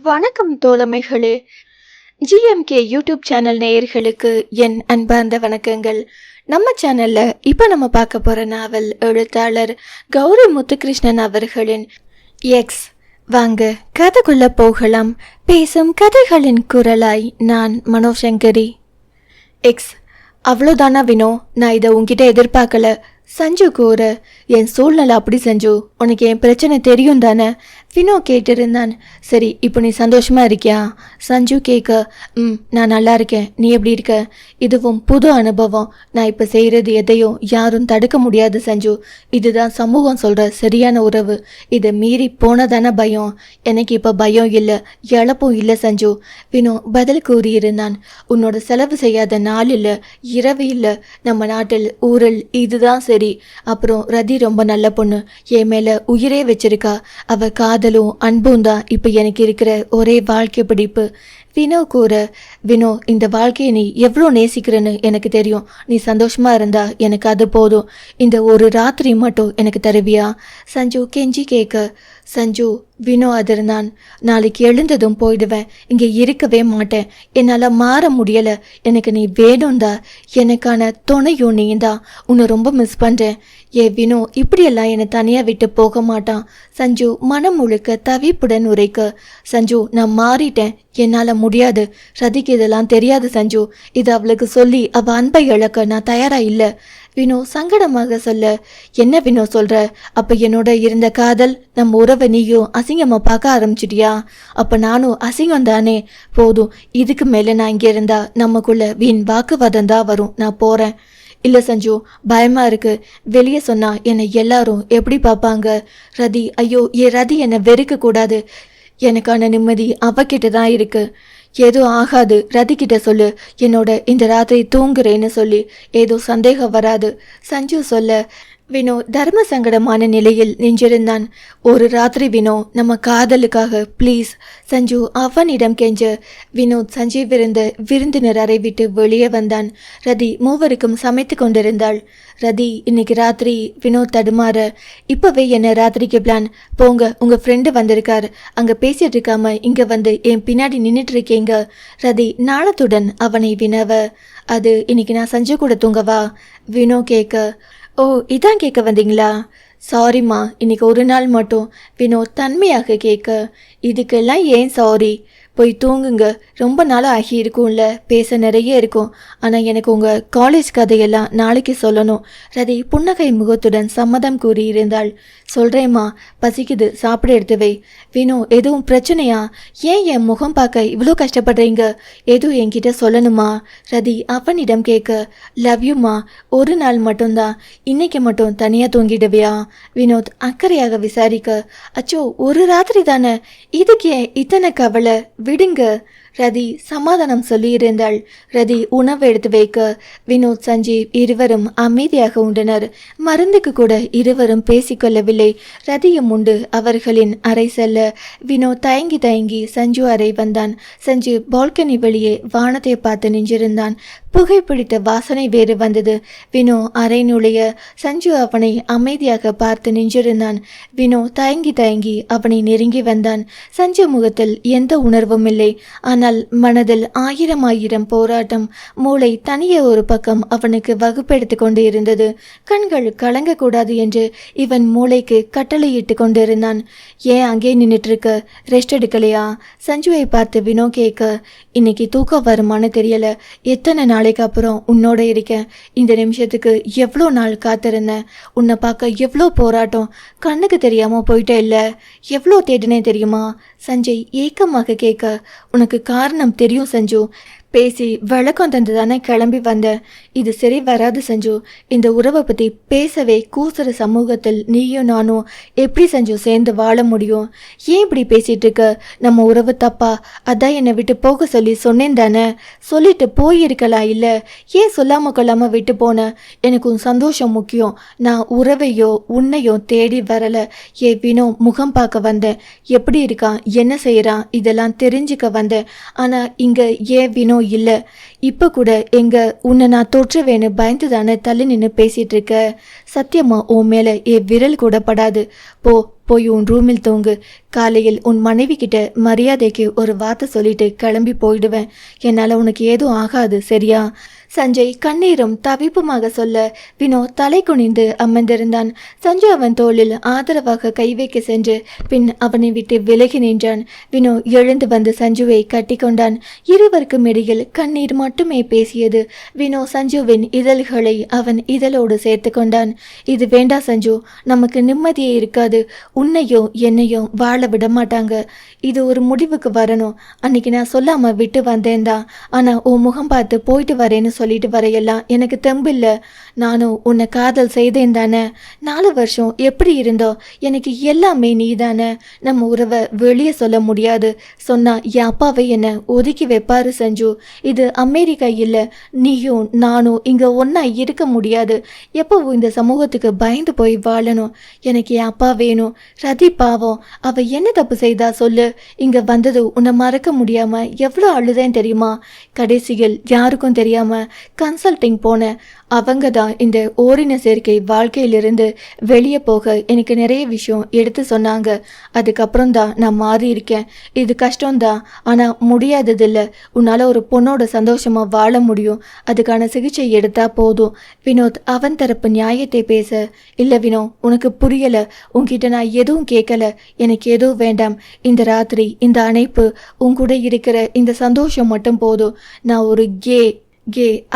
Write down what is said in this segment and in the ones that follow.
வணக்கம் தோழமைகளே. GMK YouTube channel நேயர்களுக்கு என் அன்பார்ந்த வணக்கங்கள். நம்ம சேனல்ல இப்ப நம்ம பார்க்க போற நாவல் எழுத்தாளர் கௌரி முத்துகிருஷ்ணன் அவர்களின் எக்ஸ். வாங்க கதைக்குள்ள போகலாம். பேசும் கதைகளின் குரலாய் நான் மனோசங்கரி. எக்ஸ். அவ்வளோதானா வினோ? நான் இதை உங்ககிட்ட எதிர்பார்க்கல. சஞ்சு கூற. என் சூழ்நிலை அப்படி சஞ்சு, உனக்கு என் பிரச்சனை தெரியும் தானே? வினோ கேட்டிருந்தான். சரி, இப்போ நீ சந்தோஷமா இருக்கியா? சஞ்சு கேட்க, நான் நல்லா இருக்கேன். நீ எப்படி இருக்க? இதுவும் புது அனுபவம். நான் இப்போ செய்கிறது எதையும் யாரும் தடுக்க முடியாது சஞ்சு. இதுதான் சமூகம் சொல்கிற சரியான உறவு. இதை மீறி போனதான பயம். எனக்கு இப்போ பயம் இல்லை, இழப்பும் இல்லை சஞ்சு. வினோ பதில் கூறியிருந்தான். உன்னோட செலவு செய்யாத நாள் இல்லை, இரவு இல்லை நம்ம நாட்டில், ஊரில். இதுதான் சரி. அப்புறம் ரதி ரொம்ப நல்ல பொண்ணு, என் மேலே உயிரே வச்சிருக்கா. அவ காதலும் அன்பும் தான் இப்போ எனக்கு இருக்கிற ஒரே வாழ்க்கை பிடிப்பு. வினோ கூற. வினோ, இந்த வாழ்க்கையை நீ எவ்வளோ நேசிக்கிறன்னு எனக்கு தெரியும். நீ சந்தோஷமா இருந்தா எனக்கு அது போதும். இந்த ஒரு ராத்திரி மட்டும் எனக்கு தருவியா? சஞ்சு கெஞ்சி கேட்க. சஞ்சு. வினோ அதிர்ந்தான். நாளைக்கு எழுந்ததும் போயிடுவேன், இங்கே இருக்கவே மாட்டேன். என்னால் மாற முடியலை. எனக்கு நீ வேணும்தா. எனக்கான துணையும் நீ தான். உன்னை ரொம்ப மிஸ் பண்ணுறேன். வினோ இப்படியெல்லாம் என்னை தனியாக விட்டு போக மாட்டான். சஞ்சு மனம் முழுக்க தவிப்புடன் உரைக்க. சஞ்சு, நான் மாறிட்டேன், என்னால் முடியாது. ரதிக்கு இதெல்லாம் தெரியாது சஞ்சு. இது அவளுக்கு சொல்லி அவள் அன்பை இழக்க நான் தயாராக இல்லை. வினோ சங்கடமாக சொல்ல. என்ன வினோ சொல்ற? அப்ப என்னோட இருந்த காதல், நம்ம உறவை நீயும் அசிங்கமா பார்க்க ஆரம்பிச்சிட்டியா? அப்ப நானும் அசிங்கம் தானே? போதும், இதுக்கு மேல நான் இங்க இருந்தா நமக்குள்ள வீண் வாக்குவாதம் தான் வரும். நான் போறேன். இல்ல சஞ்சு, பயமா இருக்கு. வெளியே சொன்னா என்னை எல்லாரும் எப்படி பார்ப்பாங்க? ரதி, ஐயோ ரதி என்னை வெறுக்க கூடாது. எனக்கான நிம்மதி அவகிட்ட தான் இருக்கு. ஏதோ ஆகாது, ரதி கிட்ட சொல்லு. என்னோட இந்த ராத்திரி தூங்குறேன்னு சொல்லி ஏதோ சந்தேகம் வராது. சஞ்சு சொல்ல. வினோ தர்ம சங்கடமான நிலையில் நின்றிருந்தான். ஒரு ராத்திரி வினோ, நம்ம காதலுக்காக ப்ளீஸ். சஞ்சு அவனிடம் கெஞ்ச. வினோத் சஞ்சீவ் விருந்தினர் அறை விட்டு வெளியே வந்தான். ரதி மூவருக்கும் சமைத்து கொண்டிருந்தாள். ரதி, இன்னைக்கு ராத்திரி. வினோத் தடுமாற. இப்பவே என்ன ராத்திரிக்கு பிளான்? போங்க, உங்க ஃப்ரெண்டு வந்திருக்காரு. அங்க பேசிட்டு இருக்காம இங்க வந்து என் பின்னாடி நின்றுட்டு இருக்கீங்க. ரதி நாணத்துடன் அவனை வினவ. அது இன்னைக்கு நான் சஞ்சு கூட தூங்கவா? வினோ கேட்க. ஓ, இதான் கேட்க வந்தீங்களா? சாரிம்மா, இன்னைக்கு ஒரு நாள் மட்டும். வினோ தன்மையாக கேட்க. இதுக்கெல்லாம் ஏன் சாரி? போய் தூங்குங்க. ரொம்ப நாள் ஆகி இருக்கும்ல, பேச நிறைய இருக்கும். ஆனால் எனக்கு உங்கள் காலேஜ் கதையெல்லாம் நாளைக்கு சொல்லணும். ரதி புன்னகை முகத்துடன் சம்மதம் கூறியிருந்தாள். சொல்கிறேம்மா, பசிக்குது, சாப்பிட எடுத்து வை. வினோ, எதுவும் பிரச்சனையா? ஏன் என் முகம் பார்க்க இவ்வளோ கஷ்டப்படுறீங்க? எதுவும் என்கிட்ட சொல்லணுமா? ரதி அவனிடம் கேட்க. லவ் யூம்மா. ஒரு நாள் மட்டும்தான். இன்னைக்கு மட்டும் தனியாக தூங்கிடுவியா? வினோத் அக்கறையாக விசாரிக்க. அச்சோ, ஒரு ராத்திரி தானே, இதுக்கு ஏன் இத்தனை கவலை? விடுங்க. ரதி சமாதானம் சொல்லியிருந்தாள். ரதி உணவு எடுத்து வைக்க. வினோத் சஞ்சீவ் இருவரும் அமைதியாக உண்டனர். மருந்துக்கு கூட இருவரும் பேசிக்கொள்ளவில்லை. ரதியும் உண்டு அவர்களின் அறை செல்ல. வினோத் தயங்கி தயங்கி சஞ்சு அறை வந்தான். சஞ்சு பால்கனி வெளியே வானத்தை பார்த்து நின்றிருந்தான். புகைப்பிடித்த வாசனை வேறு வந்தது. வினோ அறை நுழைய சஞ்சு அவனை அமைதியாக பார்த்து நின்றிருந்தான். வினோ தயங்கி தயங்கி அவனை நெருங்கி வந்தான். சஞ்சு முகத்தில் எந்த உணர்வும் இல்லை. ஆனால் மனதில் ஆயிரம் ஆயிரம் போராட்டம். மூளை தனியே ஒரு பக்கம் அவனுக்கு வகுப்பெடுத்து கொண்டு இருந்தது. கண்கள் கலங்கக்கூடாது என்று இவன் மூளைக்கு கட்டளையிட்டு கொண்டிருந்தான். ஏன் அங்கே நின்றுட்டு இருக்க? ரெஸ்ட் எடுக்கலையா? சஞ்சுவை பார்த்து வினோ கேட்க. இன்னைக்கு தூக்கம் வருமானு தெரியல. எத்தனை நாளைக்கு அப்புறம் உன்னோட இருக்கேன். இந்த நிமிஷத்துக்கு எவ்வளோ நாள் காத்திருந்தேன். உன்னை பார்க்க எவ்வளோ போராட்டம். கண்ணுக்கு தெரியாமல் போயிட்டே இல்லை. எவ்வளோ தேடினே தெரியுமா? சஞ்சய் ஏக்கமாக கேட்க. உனக்கு காரணம் தெரியும் சஞ்சு. பேசி வழக்கம் தந்து தானே கிளம்பி வந்தேன். இது சரி வராது சஞ்சு. இந்த உறவை பற்றி பேசவே கூசுற சமூகத்தில் நீயும் நானும் எப்படி சஞ்சு சேர்ந்து வாழ முடியும்? ஏன் இப்படி பேசிகிட்டு இருக்க? நம்ம உறவு தப்பா? அதான் என்னை விட்டு போக சொல்லி சொன்னேன் தானே. சொல்லிட்டு போயிருக்கலாம். இல்லை, ஏன் சொல்லாமல் கொள்ளாமல் விட்டு போனேன்? எனக்கு உன் சந்தோஷம் முக்கியம். நான் உறவையோ உன்னையோ தேடி வரலை. வினோ முகம் பார்க்க வந்தேன். எப்படி இருக்கான், என்ன செய்கிறான், இதெல்லாம் தெரிஞ்சுக்க வந்தேன். ஆனால் இங்கே வினோ ஒன்றும் இல்லை. இப்போ கூட உன்னை நான் தொற்றுவேன்னு பயந்து தானே தள்ளி நின்று பேசிட்டு இருக்க. சத்தியமா உன் மேலே விரல் கூட படாது. போய் உன் ரூமில் தூங்கு. காலையில் உன் மனைவி கிட்ட மரியாதைக்கு ஒரு வார்த்தை சொல்லிட்டு கிளம்பி போயிடுவேன். என்னால் உனக்கு ஏதும் ஆகாது, சரியா? சஞ்சய் கண்ணீரும் தவிப்புமாக சொல்ல வினோத் தலை குனிந்து அமர்ந்திருந்தான். சஞ்சு அவன் தோளில் ஆதரவாக கை வைக்க சென்று பின் அவனை விட்டு விலகி நின்றான். வினோ எழுந்து வந்து சஞ்சுவை கட்டி கொண்டான். இருவருக்கும் இடையில் கண்ணீர் மட்டுமே பேசியது. வினோ சஞ்சுவின் இதழ்களை அவன் இதழோடு சேர்த்து கொண்டான். இது வேண்டா சஞ்சு, நமக்கு நிம்மதியே இருக்காது. உன்னையும் என்னையும் வாழ விட மாட்டாங்க. இது ஒரு முடிவுக்கு வரணும். அன்னைக்கு நான் சொல்லாம விட்டு வந்தேன் தான். ஆனா உன் முகம் பார்த்து போயிட்டு வரேன்னு சொல்லிட்டு வரையெல்லாம் எனக்கு தெம்பில்ல. நானும் உன்னை காதல் செய்தேன் தானே. 4 வருஷம் எப்படி இருந்தோ எனக்கு எல்லாமே நீ தானே. நம்ம உறவை வெளியே சொல்ல முடியாது. சொன்னா என் அப்பாவை என்னை ஒதுக்கி வைப்பாரு சஞ்சு. இது அமெரிக்கா இல்லை. நீயும் நானும் இங்க ஒன்னா இருக்க முடியாது. எப்பவும் இந்த சமூகத்துக்கு பயந்து போய் வாழணும். எனக்கு என் அப்பா வேணும். ரதி பாவம், அவ என்ன தப்பு செய்தா சொல்லு. இங்க வந்தது உன்னை மறக்க முடியாம எவ்வளோ அழுதேன் தெரியுமா. கடைசியில் யாருக்கும் தெரியாம கன்சல்டிங் போனேன். அவங்க தான் இந்த ஓரின சேர்க்கை வாழ்க்கையிலிருந்து வெளியே போக எனக்கு நிறைய விஷயம் எடுத்து சொன்னாங்க. அதுக்கப்புறம் தான் நான் மாறி இருக்கேன். இது கஷ்டம்தான், ஆனால் முடியாததில்லை. உன்னால் ஒரு பொண்ணோட சந்தோஷமா வாழ முடியும். அதுக்கான சிகிச்சை எடுத்தா போதும். வினோத் அவன் தரப்பு நியாயத்தை பேச, இல்லை வினோ, உனக்கு புரியலை. உன்கிட்ட நான் எதுவும் கேட்கல. எனக்கு எதுவும் வேண்டாம். இந்த ராத்திரி, இந்த அணைப்பு, உன்கூட இருக்கிற இந்த சந்தோஷம் மட்டும் போதும். நான் ஒரு கே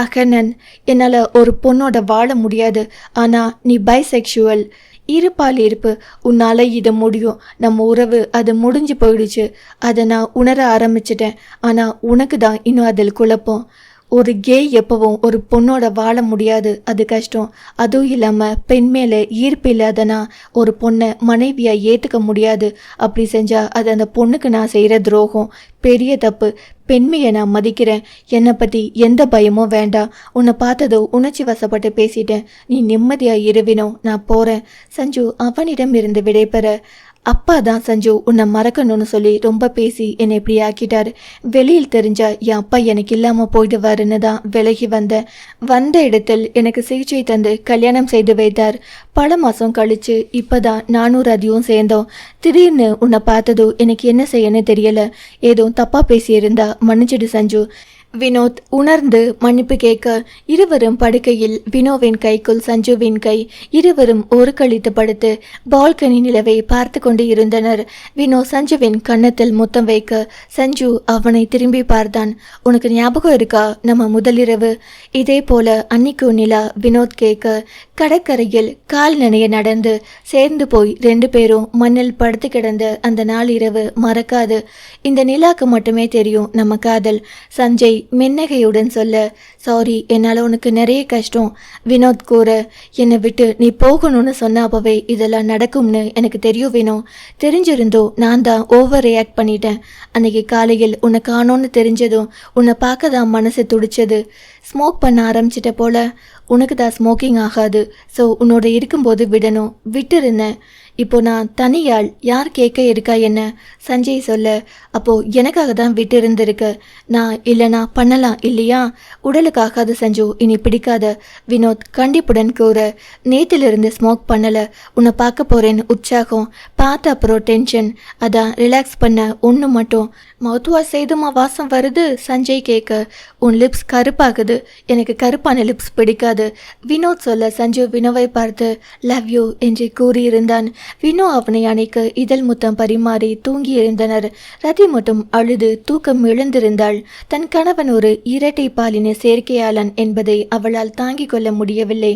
அகனன். என்னால் ஒரு பொண்ணோட வாழ முடியாது. ஆனால் நீ பைசெக்சுவல், இருப்பால் இருப்பு. உன்னால் இதை முடியும். நம்ம உறவு அது முடிஞ்சு போயிடுச்சு. அதை நான் உணர ஆரம்பிச்சிட்டேன். ஆனால் உனக்கு தான் இன்னும் அதில் குழப்பம். ஒரு கே எப்பவும் ஒரு பொண்ணோட வாழ முடியாது. அது கஷ்டம். அதுவும் இல்லாமல் பெண் மேலே ஈர்ப்பு இல்லாதனா ஒரு பொண்ணை மனைவியாக ஏற்றுக்க முடியாது. அப்படி செஞ்சால் அது அந்த பொண்ணுக்கு நான் செய்கிற துரோகம், பெரிய தப்பு. பெண்மையை நான் மதிக்கிறேன். என்னை பற்றி எந்த பயமும் வேண்டாம். உன்னை பார்த்ததோ உணர்ச்சி வசப்பட்டு பேசிட்டேன். நீ நிம்மதியாக இருவினோம், நான் போகிறேன். சஞ்சு அவனிடம் இருந்து விடைபெற, அப்பா தான் சஞ்சு உன்னை மறக்கணும்னு சொல்லி ரொம்ப பேசி என்னை இப்படி ஆக்கிட்டாரு. வெளியில் தெரிஞ்சா என் அப்பா எனக்கு இல்லாமல் போயிடுவாருன்னு தான் விலகி வந்த இடத்தில் எனக்கு சிகிச்சை தந்து கல்யாணம் செய்து வைத்தார். பல மாதம் கழிச்சு இப்போதான் நானும் ரதியும் சேர்ந்தோம். திடீர்னு உன்னை பார்த்ததோ எனக்கு என்ன செய்யன்னு தெரியல. ஏதோ தப்பாக பேசியிருந்தா மன்னிச்சிடு சஞ்சு. வினோத் உணர்ந்து மன்னிப்பு கேட்க இருவரும் படுக்கையில் வினோவின் கைக்குள் சஞ்சுவின் கை. இருவரும் ஒரு கழித்து படுத்து பால்கனி நிலவை பார்த்து கொண்டு இருந்தனர். வினோ சஞ்சுவின் கன்னத்தில் முத்தம் வைக்க சஞ்சு அவனை திரும்பி பார்த்தான். உனக்கு ஞாபகம் இருக்கா நம்ம முதலிரவு? இதே போல அன்னிக்கு நிலா வினோத் கேட்க கடற்கரையில் கால் நனைய நடந்து சேர்ந்து போய் 2 பேரும் மண்ணில் படுத்து கிடந்த அந்த நாள் இரவு மறக்காது. இந்த நிலாக்கு மட்டுமே தெரியும் நம்ம காதல். சஞ்சய் மென்னகையுடன் சொல்ல, சாரி, என்னால் உனக்கு நிறைய கஷ்டம். வினோத் கூற, என்னை விட்டு நீ போகணும்னு சொன்னாப்பவே இதெல்லாம் நடக்கும்னு எனக்கு தெரியும் வினோ. தெரிஞ்சிருந்தோ நான் தான் ஓவர் ரியாக்ட் பண்ணிட்டேன். அன்னைக்கு காலையில் உன்னை காணோன்னு தெரிஞ்சதும் உன்னை பார்க்க தான் மனசு துடிச்சது. ஸ்மோக் பண்ண ஆரம்பிச்சிட்ட போல. உனக்கு தான் ஸ்மோக்கிங் ஆகாது. ஸோ உன்னோட இருக்கும்போது விடணும். விட்டுருந்தேன். இப்போ நான் தனியாள், யார் கேட்க இருக்கா என்ன? சஞ்சய் சொல்ல, அப்போது எனக்காக தான் விட்டு இருந்திருக்க. நான் இல்லைனா பண்ணலாம் இல்லையா? உடலுக்காகாது சஞ்சு, இனி பிடிக்காத. வினோத் கண்டிப்புடன் கூற, நேத்திலிருந்து ஸ்மோக் பண்ணலை. உன்னை பார்க்க போகிறேன்னு உற்சாகம், பார்த்த அப்புறம் டென்ஷன். அதான் ரிலாக்ஸ் பண்ண ஒன்று மட்டும். மவுத் வாஷ் செய்துமா வாசம் வருது? சஞ்சய் கேட்க, உன் லிப்ஸ் கருப்பாகுது. எனக்கு கருப்பான லிப்ஸ் பிடிக்காது. வினோத் சொல்ல சஞ்சு வினோவை பார்த்து லவ் யூ என்று கூறியிருந்தான். வினோ அவனை அணைக்க இதழ் முத்தம் பரிமாறி தூங்கி இருந்தனர். ரதி மட்டும் அழுது தூக்கம் இழந்திருந்தாள். தன் கணவன் ஒரு இரட்டை பாலின சேர்க்கையாளன் என்பதை அவளால் தாங்கிக் கொள்ள முடியவில்லை.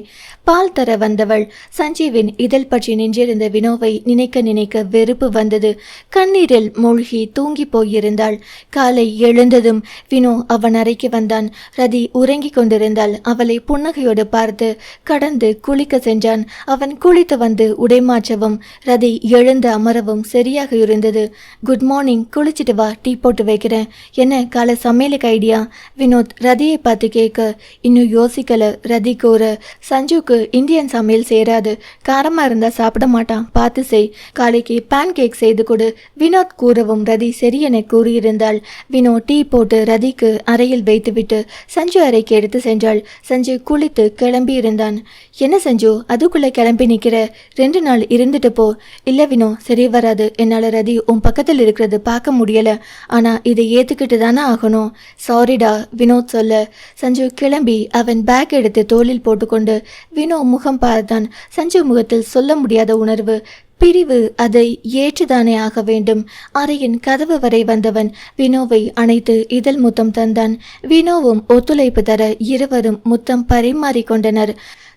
பால் தர வந்தவள் சஞ்சீவின் இதழ் பற்றி நின்றிருந்த வினோவை நினைக்க நினைக்க வெறுப்பு வந்தது. கண்ணீரில் மூழ்கி தூங்கி போயிருந்தாள். காலை எழுந்ததும் வினோ அவன் அறைக்கு வந்தான். ரதி உறங்கிக் கொண்டிருந்தாள். அவளை புன்னகையோடு பார்த்து கடந்து குளிக்க சென்றான். அவன் குளித்து வந்து உடைமாற்றவும் ரதி எழுந்து அமரவும் சரியாக இருந்தது. குட் மார்னிங், குளிச்சுட்டு வா, டீ போட்டு வைக்கிறேன். என்ன காலை சமையலுக்கு ஐடியா? வினோத் ரதியை பார்த்து கேட்க. இன்னும் யோசிக்கல. ரதி கூற, சஞ்சுக்கு இந்தியன் சமையல் சேராது, காரமா இருந்தா சாப்பிட மாட்டான், பார்த்து செய். காலைக்கு பேன் கேக் செய்து கொடு. வினோத் கூறவும் ரதி சரி என கூறியிருந்தாள். வினோத் டீ போட்டு ரதிக்கு அறையில் வைத்துவிட்டு சஞ்சு அறைக்கு எடுத்து சென்றாள். சஞ்சு குளித்து கிளம்பி இருந்தான். என்ன சஞ்சு அதுக்குள்ள கிளம்பி நிக்கிற? 2 நாள் இருந்துட்டு போ. இல்ல வினோ, சரி வராது. என்னால ரதி உன் பக்கத்தில் இருக்கிறது பார்க்க முடியல. ஆனா இதை ஏத்துக்கிட்டு தானே ஆகணும். சாரிடா, வினோத் சொல்ல சஞ்சு கிளம்பி அவன் பேக் எடுத்து தோளில் போட்டுக்கொண்டு வினோ முகம் பார்த்தான். சஞ்சு முகத்தில் சொல்ல முடியாத உணர்வு, பிரிவு. அதை ஏற்றுதானே ஆக வேண்டும். அறையின் கதவு வரை வந்தவன் வினோவை அணைத்து இதழ் முத்தம் தந்தான். வினோவும் ஒத்துழைப்பு தர இருவரும் முத்தம் பரிமாறிக்கொண்டனர்.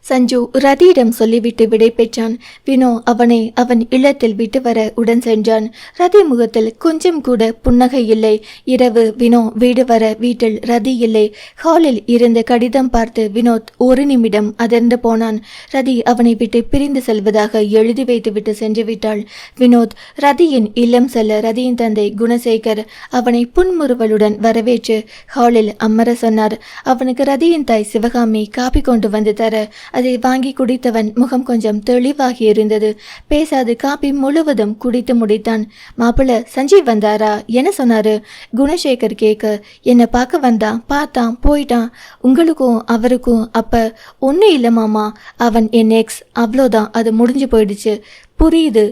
சஞ்சு ரதியிடம் சொல்லிவிட்டு விடை பெற்றான். வினோ அவனை அவன் இல்லத்தில் விட்டு வர உடன் சென்றான். ரதி முகத்தில் கொஞ்சம் கூட புன்னகை இல்லை. இரவு வினோ வீடு வர வீட்டில் ரதி இல்லை. ஹாலில் இருந்த கடிதம் பார்த்து வினோத் ஒரு நிமிடம் அதிர்ந்து போனான். ரதி அவனை விட்டு பிரிந்து செல்வதாக எழுதி வைத்துவிட்டு சென்று விட்டாள். வினோத் ரதியின் இல்லம் செல்ல ரதியின் தந்தை குணசேகர் அவனை புன்முறுவலுடன் வரவேற்று ஹாலில் அமர சொன்னார். அவனுக்கு ரதியின் தாய் சிவகாமி காப்பி கொண்டு வந்து தர அதை வாங்கி குடித்தவன் முகம் கொஞ்சம் தெளிவாகி இருந்தது. பேசாது காப்பி முழுவதும் குடித்து முடித்தான். மாப்பிள்ள சஞ்சீவ் வந்தாரா? என்ன சொன்னாரு? குணசேகர் கேட்க, என்னை பார்க்க வந்தான், பார்த்தான், போயிட்டான். உங்களுக்கும் அவருக்கும் அப்ப ஒன்றும் இல்லை மாமா. அவன் என் எக்ஸ், அவ்வளோதான், அது முடிஞ்சு போயிடுச்சு. புரியுது.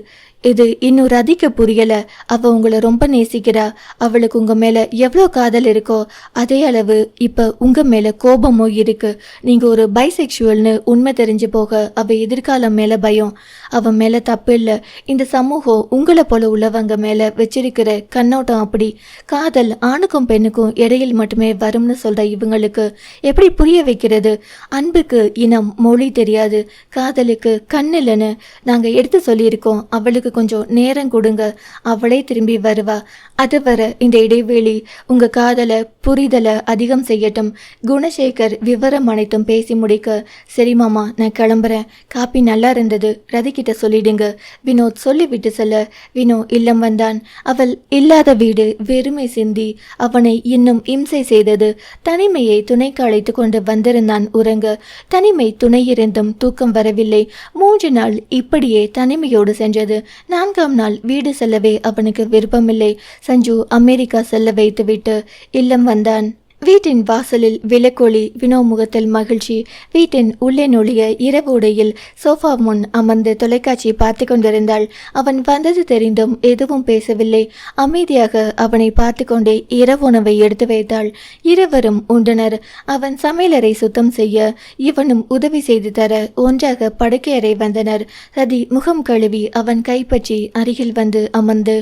இது இன்னும் ரதிக்கு புரியல. அவ உங்களை ரொம்ப நேசிக்கிறா. அவளுக்கு உங்க மேல எவ்வளோ காதல் இருக்கோ அதே அளவு இப்ப உங்க மேல கோபமும் இருக்கு. நீங்க ஒரு பைசெக்சுவல்னு உண்மை தெரிஞ்சு போக அவ எதிர்காலம் மேல பயம். அவன் மேல தப்பு இல்லை. இந்த சமூகம் உங்களை போல உள்ளவங்க மேல வச்சிருக்கிற கண்ணோட்டம் அப்படி. காதல் ஆணுக்கும் பெண்ணுக்கும் இடையில் மட்டுமே வரும்னு சொல்ற இவங்களுக்கு எப்படி புரிய வைக்கிறது? அன்புக்கு இனம் மொழி தெரியாது, காதலுக்கு கண் இல்லைன்னு நாங்க எடுத்து சொல்லியிருக்கோம். அவளுக்கு கொஞ்சம் நேரம் கொடுங்க, அவளே திரும்பி வருவா. அதுவரை இந்த இடைவெளி உங்க காதலை புரிதலை அதிகம் செய்யட்டும். குணசேகர் விவரம் அனைத்தும் பேசி முடிக்க, சரி மாமா, நான் கிளம்புறேன். காப்பி நல்லா இருந்தது, ரதிக்கிட்ட சொல்லிடுங்க. வினோத் சொல்லிவிட்டு செல்ல வினோ இல்லம் வந்தான். அவள் இல்லாத வீடு வெறுமை சிந்தி அவனை இன்னும் இம்சை செய்தது. தனிமையை துணைக்கு அழைத்து கொண்டு வந்திருந்தான் உறங்க. தனிமை துணை இருந்தும் தூக்கம் வரவில்லை. 3 நாள் இப்படியே தனிமையோடு சென்றது. 4ஆம் நாள் வீடு செல்லவே அவனுக்கு விருப்பமில்லை. சஞ்சு அமெரிக்கா செல்ல வைத்துவிட்டு இல்லம் வந்தான். வீட்டின் வாசலில் விளக்கொளி. வினோ முகத்தில் மகிழ்ச்சி. வீட்டின் உள்ளே நொழிய இரவு உடையில் சோஃபா முன் அமர்ந்து தொலைக்காட்சி பார்த்து கொண்டிருந்தாள். அவன் வந்தது தெரிந்தும் எதுவும் பேசவில்லை. அமைதியாக அவனை பார்த்து கொண்டே இரவு உணவை எடுத்து வைத்தாள். இருவரும் உண்டனர். அவன் சமையலறை சுத்தம் செய்ய இவனும் உதவி செய்து தர ஒன்றாக படுக்கையறை வந்தனர். ரதி முகம் கழுவி அவன் கைப்பற்றி அருகில் வந்து அமர்ந்து,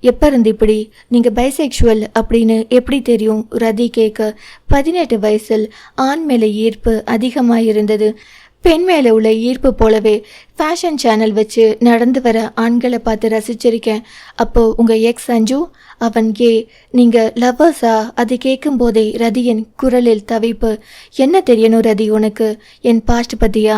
எப்போ இருந்து இப்படி? நீங்கள் பைசெக்சுவல் அப்படின்னு எப்படி தெரியும்? ரதி கேட்க, 18 வயசில் ஆண் மேலே ஈர்ப்பு அதிகமாக இருந்தது. பெண் மேலே உள்ள ஈர்ப்பு போலவே ஃபேஷன் சேனல் வச்சு நடந்து வர ஆண்களை பார்த்து ரசிச்சிருக்கேன். அப்போ உங்கள் எக்ஸ் சஞ்சு, அவன் கே, நீங்கள் லவ்வர்ஸா? அது கேட்கும் போதே ரதியின் குரலில் தவிப்பு. என்ன தெரியணும் ரதி உனக்கு என் பாஸ்ட் பற்றியா?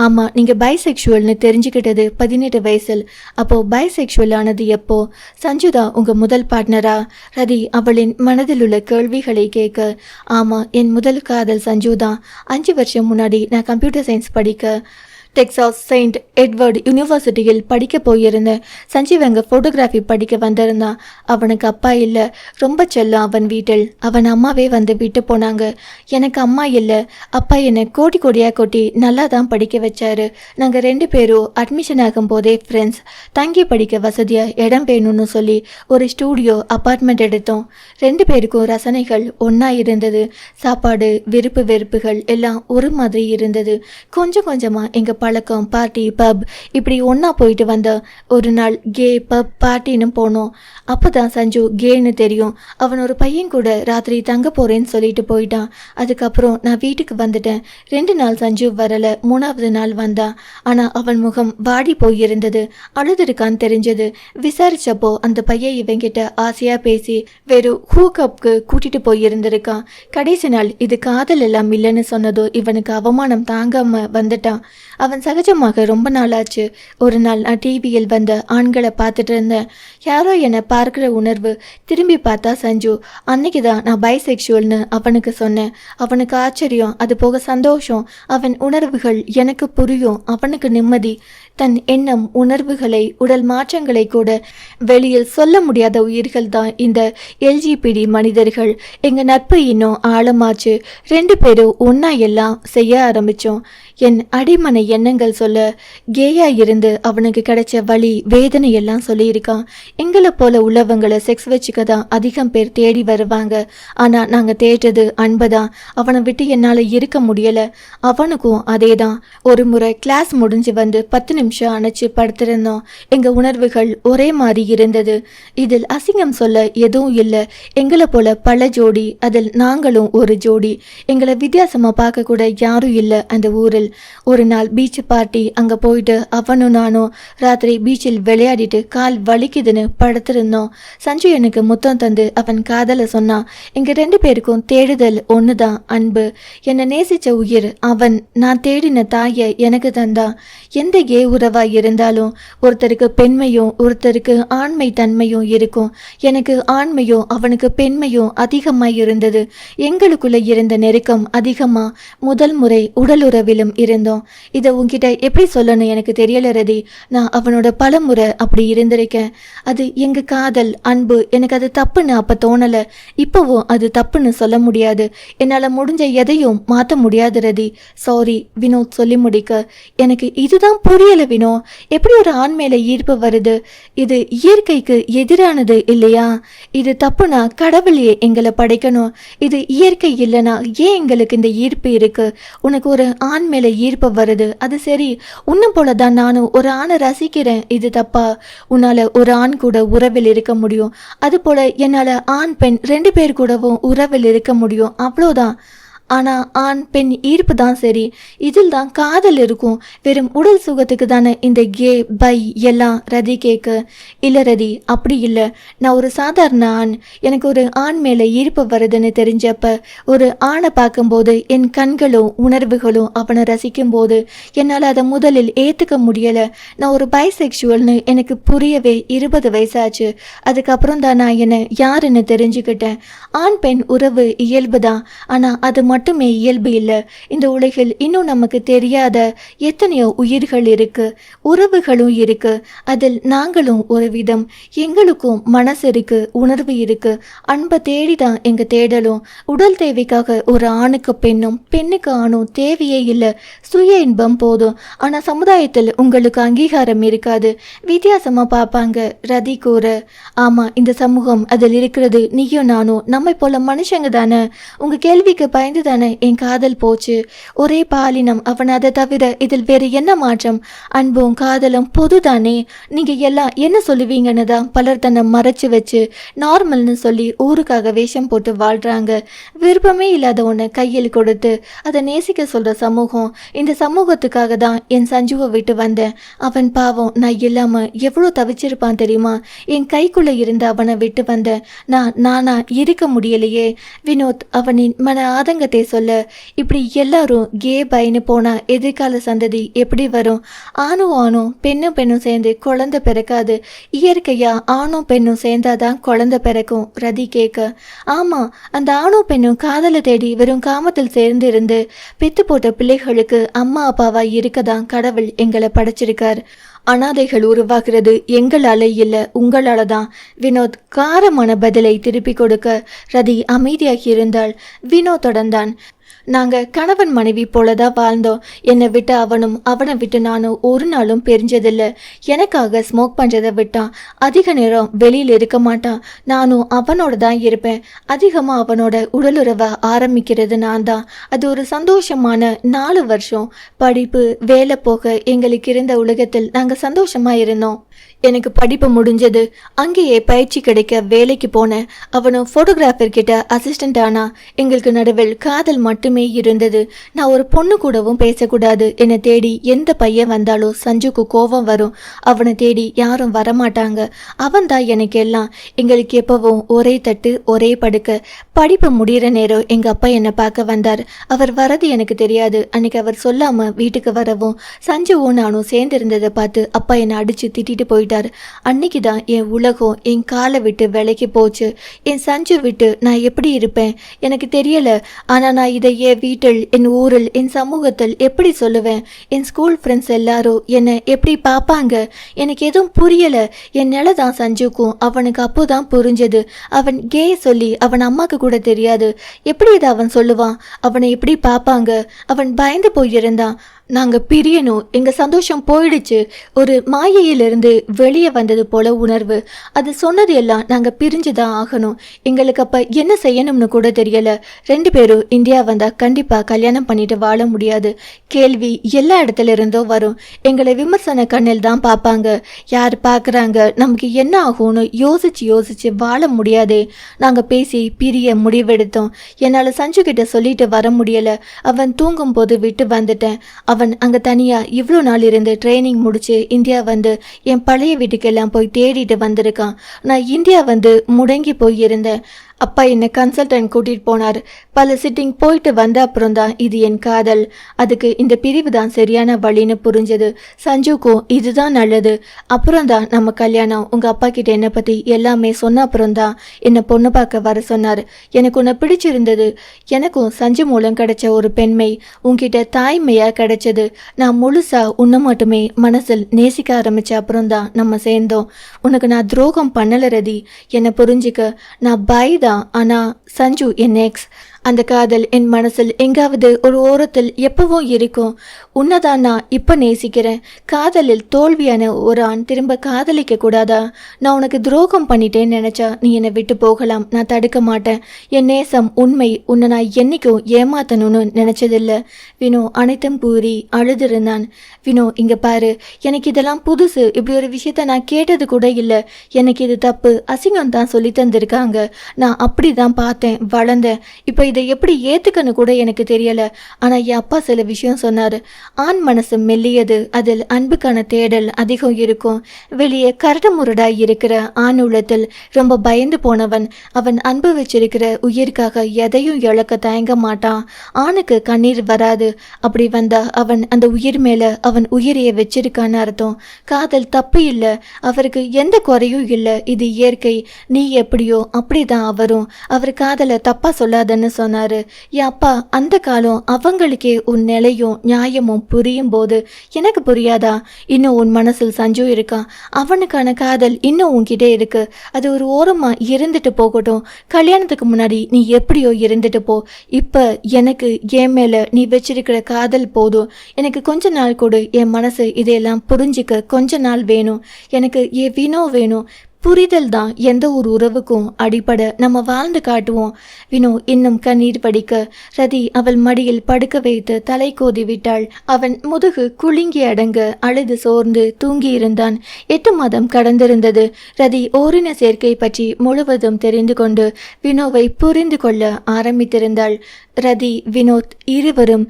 ஆமாம், நீங்கள் பைசெக்சுவல்னு தெரிஞ்சுக்கிட்டது 18 வயசில். அப்போது பைசெக்சுவல் ஆனது எப்போ? சஞ்சு தான் உங்கள் முதல் பார்ட்னரா? ரதி அவளின் மனதில் உள்ள கேள்விகளை கேட்க, ஆமாம், என் முதல் காதல் சஞ்சு தான். 5 வருஷம் முன்னாடி நான் கம்ப்யூட்டர் சயின்ஸ் படிக்க டெக்சாஸ் செயின்ட் எட்வர்ட் யூனிவர்சிட்டியில் படிக்க போயிருந்தேன். சஞ்சீவ் அங்கே ஃபோட்டோகிராஃபி படிக்க வந்திருந்தான். அவனுக்கு அப்பா இல்லை, ரொம்ப செல்லம் அவன் வீட்டில். அவன் அம்மாவே வந்து விட்டு போனாங்க. எனக்கு அம்மா இல்லை, அப்பா என்னை கோடி கோடியாக கொட்டி நல்லா தான் படிக்க வச்சாரு. நாங்கள் 2 பேரும் அட்மிஷன் ஆகும் போதே ஃப்ரெண்ட்ஸ். தங்கி படிக்க வசதியாக இடம் வேணும்னு சொல்லி ஒரு ஸ்டூடியோ அப்பார்ட்மெண்ட் எடுத்தோம். 2 பேருக்கும் ரசனைகள் ஒன்றா இருந்தது. சாப்பாடு விருப்பு வெறுப்புகள் எல்லாம் ஒரு மாதிரி இருந்தது. கொஞ்சம் கொஞ்சமாக எங்கள் பழக்கம், பார்ட்டி, பப் இப்படி ஒன்றா போயிட்டு வந்த. ஒரு நாள் கே பப் பார்ட்டின்னு போனோம். அப்போ தான் சஞ்சு கேன்னு தெரியும். அவன் ஒரு பையன் கூட ராத்திரி தங்க போகிறேன்னு சொல்லிட்டு போயிட்டான். அதுக்கப்புறம் நான் வீட்டுக்கு வந்துட்டேன். 2 நாள் சஞ்சு வரலை. 3ஆவது நாள் வந்தான். ஆனால் அவன் முகம் வாடி போயிருந்தது. அழுதுருக்கான்னு தெரிஞ்சது. விசாரிச்சப்போ அந்த பையன் இவங்கிட்ட ஆசையாக பேசி வெறும் ஹூக்கப்க்கு கூட்டிட்டு போயிருந்திருக்கான். கடைசி நாள் இது காதல் எல்லாம் இல்லைன்னு சொன்னதோ இவனுக்கு அவமானம் தாங்காம வந்துட்டான். அவன் சகஜமாக ரொம்ப நாளாச்சு. ஒரு நாள் நான் டிவியில் வந்த ஆண்களை பார்த்துட்டு இருந்தேன். யாரோ என்னை பார்க்குற உணர்வு. திரும்பி பார்த்தா சஞ்சு. அன்னைக்கு தான் நான் பைசெக்சுவல்னு அவனுக்கு சொன்னேன். அவனுக்கு ஆச்சரியம், அது போக சந்தோஷம். அவன் உணர்வுகள் எனக்கு புரியும். அவனுக்கு நிம்மதி. தன் எண்ணம், உணர்வுகளை, உடல் மாற்றங்களை கூட வெளியில் சொல்ல முடியாத உயிர்கள் தான் இந்த எல்ஜிபிடி மனிதர்கள். எங்க நட்பு இன்னும் ஆழமாச்சு. 2 பேரும் ஒன்னா எல்லாம் செய்ய ஆரம்பிச்சோம். என் அடிமனை எண்ணங்கள் சொல்ல கேயா இருந்து அவனுக்கு கிடைச்ச வலி வேதனை எல்லாம் சொல்லியிருக்கான். எங்களை போல உள்ளவங்களை செக்ஸ் வச்சுக்க தான் அதிகம் பேர் தேடி வருவாங்க. ஆனா நாங்க தேடுறது அன்பதான். அவனை விட்டு என்னால இருக்க முடியல. அவனுக்கும் அதே தான். ஒரு முறை கிளாஸ் முடிஞ்சு வந்து 10 நிமிஷம் அணைச்சு படுத்திருந்தோம். எங்க உணர்வுகள் ஒரே மாதிரி இருந்தது. இதில் அசிங்கம் சொல்ல எதுவும் இல்லை. எங்களை போல பல ஜோடி, அதில் நாங்களும் ஒரு ஜோடி. எங்களை வித்தியாசமா பார்க்க கூட யாரும் இல்லை அந்த ஊரில். ஒரு நாள் பீச் பார்ட்டி. அங்க போயிட்டு அவனும் நானும் ராத்திரி பீச்சில் விளையாடிட்டு கால் வலிக்குதுன்னு படுத்திருந்தோம். சஞ்சு எனக்கு முத்தம் தந்து அவன் காதல சொன்னான். எங்க 2 பேருக்கும் தேடுதல் ஒண்ணுதான், அன்பு. என்னை நேசிச்ச உயிர் அவன். நான் தேடின தாயை எனக்கு தந்தான். எந்த உறவா இருந்தாலும் ஒருத்தருக்கு பெண்மையும் ஒருத்தருக்கு ஆண்மை தன்மையும் இருக்கும். எனக்கு ஆண்மையும் அவனுக்கு பெண்மையும் அதிகமாய் இருந்தது. எங்களுக்குள்ள இருந்த நெருக்கம் அதிகமா முதல் முறை உடலுறவிலும் இருந்தோம். இதை உன்கிட்ட எப்படி சொல்லணும் எனக்கு தெரியல ரதி. நான் அவனோட பல முறை அப்படி இருந்திருக்கேன். அது எங்க காதல், அன்பு. எனக்கு அது தப்புன்னு அப்ப தோணல. இப்பவும் அது தப்புன்னு சொல்ல முடியாது. என்னால முடிஞ்ச எதையும் மாத்த முடியாது ரதி. சாரி. வினோத் சொல்லி முடிக்க, எனக்கு இதுதான் புரியல வினோ. எப்படி ஒரு ஆண் மேல ஈர்ப்பு வருது? இது இயற்கைக்கு எதிரானது இல்லையா? இது தப்புனா கடவுளையே எங்களை படைக்கணும். இது இயற்கை இல்லைனா ஏன் எங்களுக்கு இந்த ஈர்ப்பு இருக்கு? உனக்கு ஒரு ஆண் மேல ஈர்ப்பு வருது, அது சரி. உன்ன போலதான் நானும் ஒரு ஆணை ரசிக்கிறேன், இது தப்பா? உன்னால ஒரு ஆண் கூட உறவில் இருக்க முடியும். அது போல என்னால ஆண் பெண் 2 பேர் கூடவும் உறவில் இருக்க முடியும், அவ்வளோதான். ஆனா ஆண் பெண் ஈர்ப்பு தான் சரி. இதில் தான் காதல் இருக்கும். வெறும் உடல் சுகத்துக்கு தானே இந்த கே பை எல்லாம் ரதி கேட்க. இல்லை ரதி, அப்படி இல்லை. நான் ஒரு சாதாரண ஆண். எனக்கு ஒரு ஆண் மேலே ஈர்ப்பு வருதுன்னு தெரிஞ்சப்ப ஒரு ஆணை பார்க்கும்போது என் கண்களும் உணர்வுகளும் அவனை ரசிக்கும் போது என்னால் அதை முதலில் ஏற்றுக்க முடியலை. நான் ஒரு பைசெக்சுவல்னு எனக்கு புரியவே 20 வயசாச்சு. அதுக்கப்புறம் தான் நான் என்னை யாருன்னு தெரிஞ்சுக்கிட்டேன். ஆண் பெண் உறவு இயல்பு தான். ஆனால் அது மட்டுமே இயல்பு இல்லை. இந்த உலகில் இன்னும் நமக்கு தெரியாத எத்தனையோ உயிர்கள் இருக்கு, உறவுகளும் இருக்கு. அதில் நாங்களும் ஒரு விதம். எங்களுக்கும் மனசு இருக்கு, உணர்வு இருக்கு. அன்பை தேடிதான் எங்க தேடலும். உடல் தேவைக்காக ஒரு ஆணுக்கு பெண்ணும் பெண்ணுக்கு ஆணும் தேவையே இல்லை. சுய இன்பம் போதும். ஆனா சமுதாயத்தில் உங்களுக்கு அங்கீகாரம் இருக்காது, வித்தியாசமா பார்ப்பாங்க ரதி கூற. ஆமா, இந்த சமூகம் அதில் இருக்கிறது நீயும் நானும் நம்மை போல மனுஷங்க தானே. உங்க கேள்விக்கு பயந்து தானே என் காதல் போச்சு. ஒரே பாலினம், அவன். அதை தவிர இதில் வேறு என்ன மாற்றம்? அன்பும் காதலும் பொதுதானே. நீங்க எல்லாம் என்ன சொல்லுவீங்கன்னு தான் பலர் தன்னை மறைச்சு வச்சு நார்மல்னு சொல்லி ஊருக்காக வேஷம் போட்டு வாழ்றாங்க. விருப்பமே இல்லாத ஒன்றை கையில் கொடுத்து அதை நேசிக்க சொல்ற சமூகம். இந்த சமூகத்துக்காக தான் என் சஞ்சுவை விட்டு வந்தேன். அவன் பாவம், நான் இல்லாம எவ்வளோ தவிச்சிருப்பான் தெரியுமா? என் கைக்குள்ள இருந்து அவனை விட்டு வந்தேன். நானா இருக்க முடியலையே. வினோத் அவனின் மன ஆதங்கத்தை சொல்ல, இப்படி எல்லாரும் கே பைன்னு போனா எதிர்கால சந்ததி எப்படி வரும்? ஆணும் பெண்ணும் சேர்ந்து குழந்தை பிறக்காது. இயற்கையா ஆணும் பெண்ணும் சேர்ந்தாதான் குழந்தை பிறக்கும் ரதி கேட்க. ஆமா, அந்த ஆணும் பெண்ணும் காதலை தேடி வெறும் காமத்தில் சேர்ந்து இருந்து பெத்து போட்ட பிள்ளைகளுக்கு அம்மா அப்பாவா இருக்கதான் கடவுள் எங்களை படைச்சிருக்கார். அனாதைகள் உருவாகிறது எங்களால இல்லை, உங்களால தான். வினோத் காரமான பதிலை திருப்பி கொடுக்க ரதி அமைதியாகி இருந்தாள். வினோத் தொடர்ந்தான். நாங்க கணவன் மனைவி போலதான் வாழ்ந்தோம். என்னை விட்டு அவனும் அவனை விட்டு நானும் ஒரு நாளும் பிரிஞ்சதில்லை. எனக்காக ஸ்மோக் பண்றதை விட்டான். அதிக நேரம் வெளியில் இருக்க மாட்டான். நானும் அவனோட தான் இருப்பேன். அதிகமா அவனோட உடலுறவை ஆரம்பிக்கிறது நான் தான். அது ஒரு சந்தோஷமான 4 வருஷம். படிப்பு வேலை போக எங்களுக்கு இருந்த உலகத்தில் நாங்க சந்தோஷமா இருந்தோம். எனக்கு படிப்பு முடிஞ்சது. அங்கேயே பயிற்சி கிடைக்க வேலைக்கு போனேன். அவனும் ஃபோட்டோகிராஃபர் கிட்ட அசிஸ்டன்ட் ஆனா. எங்களுக்கு நடுவில் காதல் மட்டுமே இருந்தது. நான் ஒரு பொண்ணு கூடவும் பேசக்கூடாது. என்னை தேடி எந்த பையன் வந்தாலும் சஞ்சுக்கு கோபம் வரும். அவனை தேடி யாரும் வரமாட்டாங்க. அவன் தான் எனக்கு எல்லாம். எங்களுக்கு எப்பவும் ஒரே தட்டு ஒரே படுக்க. படிப்பு முடிகிற நேரம் எங்கள் அப்பா என்னை பார்க்க வந்தார். அவர் வரது எனக்கு தெரியாது. அன்னைக்கு அவர் சொல்லாமல் வீட்டுக்கு வரவும் சஞ்சுவும் நானும் சேர்ந்திருந்ததை பார்த்து அப்பா என்னை அடித்து திட்டிட்டு போயிட்டார். அன்னைக்கு தான் என் உலகம் என் காலை விட்டு விலைக்கு போச்சு. என் சஞ்சு விட்டு நான் எப்படி இருப்பேன் எனக்கு தெரியல. ஆனால் நான் இதை என் வீட்டில், என் ஊரில், என் சமூகத்தில் எப்படி சொல்லுவேன்? என் ஸ்கூல் ஃப்ரெண்ட்ஸ் எல்லாரும் என்னை எப்படி பார்ப்பாங்க? எனக்கு எதுவும் புரியலை. என் நிலை தான் சஞ்சுக்கும். அவனுக்கு அப்போதான் புரிஞ்சது. அவன் கே சொல்லி அவன் அம்மாவுக்கு கூட தெரியாது. எப்படி இதை அவன் சொல்லுவான்? அவனை எப்படி பார்ப்பாங்க? அவன் பயந்து போயிருந்தான். நாங்கள் பிரியணும். எங்கள் சந்தோஷம் போயிடுச்சு. ஒரு மாயையிலிருந்து வெளியே வந்தது போல உணர்வு. அது சொன்னது எல்லாம் நாங்கள் பிரிஞ்சு தான் ஆகணும். எங்களுக்கு அப்போ என்ன செய்யணும்னு கூட தெரியலை. 2 பேரும் இந்தியா வந்தால் கண்டிப்பாக கல்யாணம் பண்ணிட்டு வாழ முடியாது. கேள்வி எல்லா இடத்துல இருந்தோ வரும். எங்களை விமர்சன கண்ணில் தான் பார்ப்பாங்க. யார் பார்க்குறாங்க, நமக்கு என்ன ஆகும்னு யோசிச்சு வாழ முடியாதே. நாங்கள் பேசி பிரிய முடிவெடுத்தோம். என்னால் சஞ்சு கிட்ட சொல்லிட்டு வர முடியலை. அவன் தூங்கும் போது விட்டு வந்துட்டேன். அவன் அங்கே தனியாக இவ்வளோ நாள் இருந்து ட்ரைனிங் முடிச்சு இந்தியா வந்து என் பழைய வீட்டுக்கெல்லாம் போய் தேடிட்டு வந்திருக்கான். நான் இந்தியா வந்து முடங்கி போய் இருந்தேன். அப்பா என்னை கன்சல்டன்ட் கூட்டிகிட்டு போனார். பல சிட்டிங் போயிட்டு வந்த அப்புறம் தான் இது என் காதல். அதுக்கு இந்த பிரிவு தான் சரியான வழின்னு புரிஞ்சது. சஞ்சுக்கும் இதுதான் நல்லது. அப்புறம் தான் நம்ம கல்யாணம். உங்கள் அப்பா கிட்ட என்னை பற்றி எல்லாமே சொன்ன அப்புறம் தான் என்னை பொண்ணு பார்க்க வர சொன்னார். எனக்கு உன்னை பிடிச்சிருந்தது. எனக்கும் சஞ்சு மூலம் கிடைச்ச ஒரு பெண்மை உன்கிட்ட தாய்மையாக கிடைச்சது. நான் முழுசாக உன்னை மட்டுமே மனசில் நேசிக்க ஆரம்பித்த அப்புறம் தான் நம்ம சேர்ந்தோம். உனக்கு நான் துரோகம் பண்ணலை ரதி. என்னை புரிஞ்சிக்க. நான் பயதான். ஆனா சஞ்சு என் எக்ஸ். அந்த காதல் என் மனசில் எங்காவது ஒரு ஓரத்தில் எப்பவும் இருக்கும். உன்னதான் நான் இப்போ நேசிக்கிறேன். காதலில் தோல்வியான ஒரு ஆண் திரும்ப காதலிக்க கூடாதா? நான் உனக்கு துரோகம் பண்ணிட்டேன்னு நினச்சா நீ என்னை விட்டு போகலாம். நான் தடுக்க மாட்டேன். என் நேசம் உண்மை. உன்னை நான் என்னைக்கும் ஏமாத்தணும்னு நினச்சதில்லை. வினோ அனைத்தும் கூறி அழுதுருந்தான். வினோ இங்கே பாரு, எனக்கு இதெல்லாம் புதுசு. இப்படி ஒரு விஷயத்த நான் கேட்டது கூட இல்லை. எனக்கு இது தப்பு, அசிங்கம் தான் சொல்லி தந்திருக்காங்க. நான் அப்படி தான் பார்த்தேன், வளர்ந்தேன். இப்போ இதை எப்படி ஏற்றுக்கன்னு கூட எனக்கு தெரியலை. ஆனால் என் அப்பா சில விஷயம் சொன்னார். ஆண் மனசு மெல்லியது. அதில் அன்புக்கான தேடல் அதிகம் இருக்கும். வெளியே கரடுமுரடாய் இருக்கிற ஆண் உள்ளத்தில் ரொம்ப பயந்து போனவன். அவன் அன்பு வச்சிருக்கிற உயிருக்காக எதையும் இழக்க தயங்க மாட்டான். ஆணுக்கு கண்ணீர் வராது. அப்படி வந்தா அவன் அந்த உயிர் மேலே அவன் உயிரையை வச்சிருக்கான்னு அர்த்தம். காதல் தப்பு இல்லை. அவருக்கு எந்த குறையும் இல்லை. இது இயற்கை. நீ எப்படியோ அப்படிதான் அவரும். அவர் காதலை தப்பா சொல்லாதன்னு சொன்னாரு. என் அப்பா அந்த காலம் அவங்களுக்கே உன் நிலையும் நியாயமும் புரியும் போது எனக்கு புரியாதா? இன்னும் உன் மனசில் சஞ்சு இருக்கான். அவனுக்கான காதல் இன்னும் உன்கிட்ட இருக்கு. அது ஒரு ஓரமா இருந்துட்டு போகட்டும். கல்யாணத்துக்கு முன்னாடி நீ எப்படியோ இருந்துட்டு போ. இப்ப எனக்கு என் மேல நீ வச்சிருக்கிற காதல் போதும். எனக்கு கொஞ்ச நாள் கொடு. என் மனசு இதையெல்லாம் புரிஞ்சிக்க கொஞ்ச நாள் வேணும். எனக்கு என் வினோ வேணும். புரிதல் தான் எந்த ஒரு உறவுக்கும் அடிப்படை. நம்ம வாழ்ந்து காட்டுவோம். வினோ இன்னும் கண்ணீர் படிக்க ரதி அவள் மடியில் படுக்க வைத்து தலை கோதி விட்டாள். அவன் முதுகு குலுங்கி அடங்க அழுது சோர்ந்து தூங்கி இருந்தான். 8 மாதம் கடந்திருந்தது. ரதி ஓரின சேர்க்கை பற்றி முழுவதும் தெரிந்து கொண்டு வினோவை புரிந்து கொள்ள ஆரம்பித்திருந்தாள். ரதி, வினோத் இருவரும்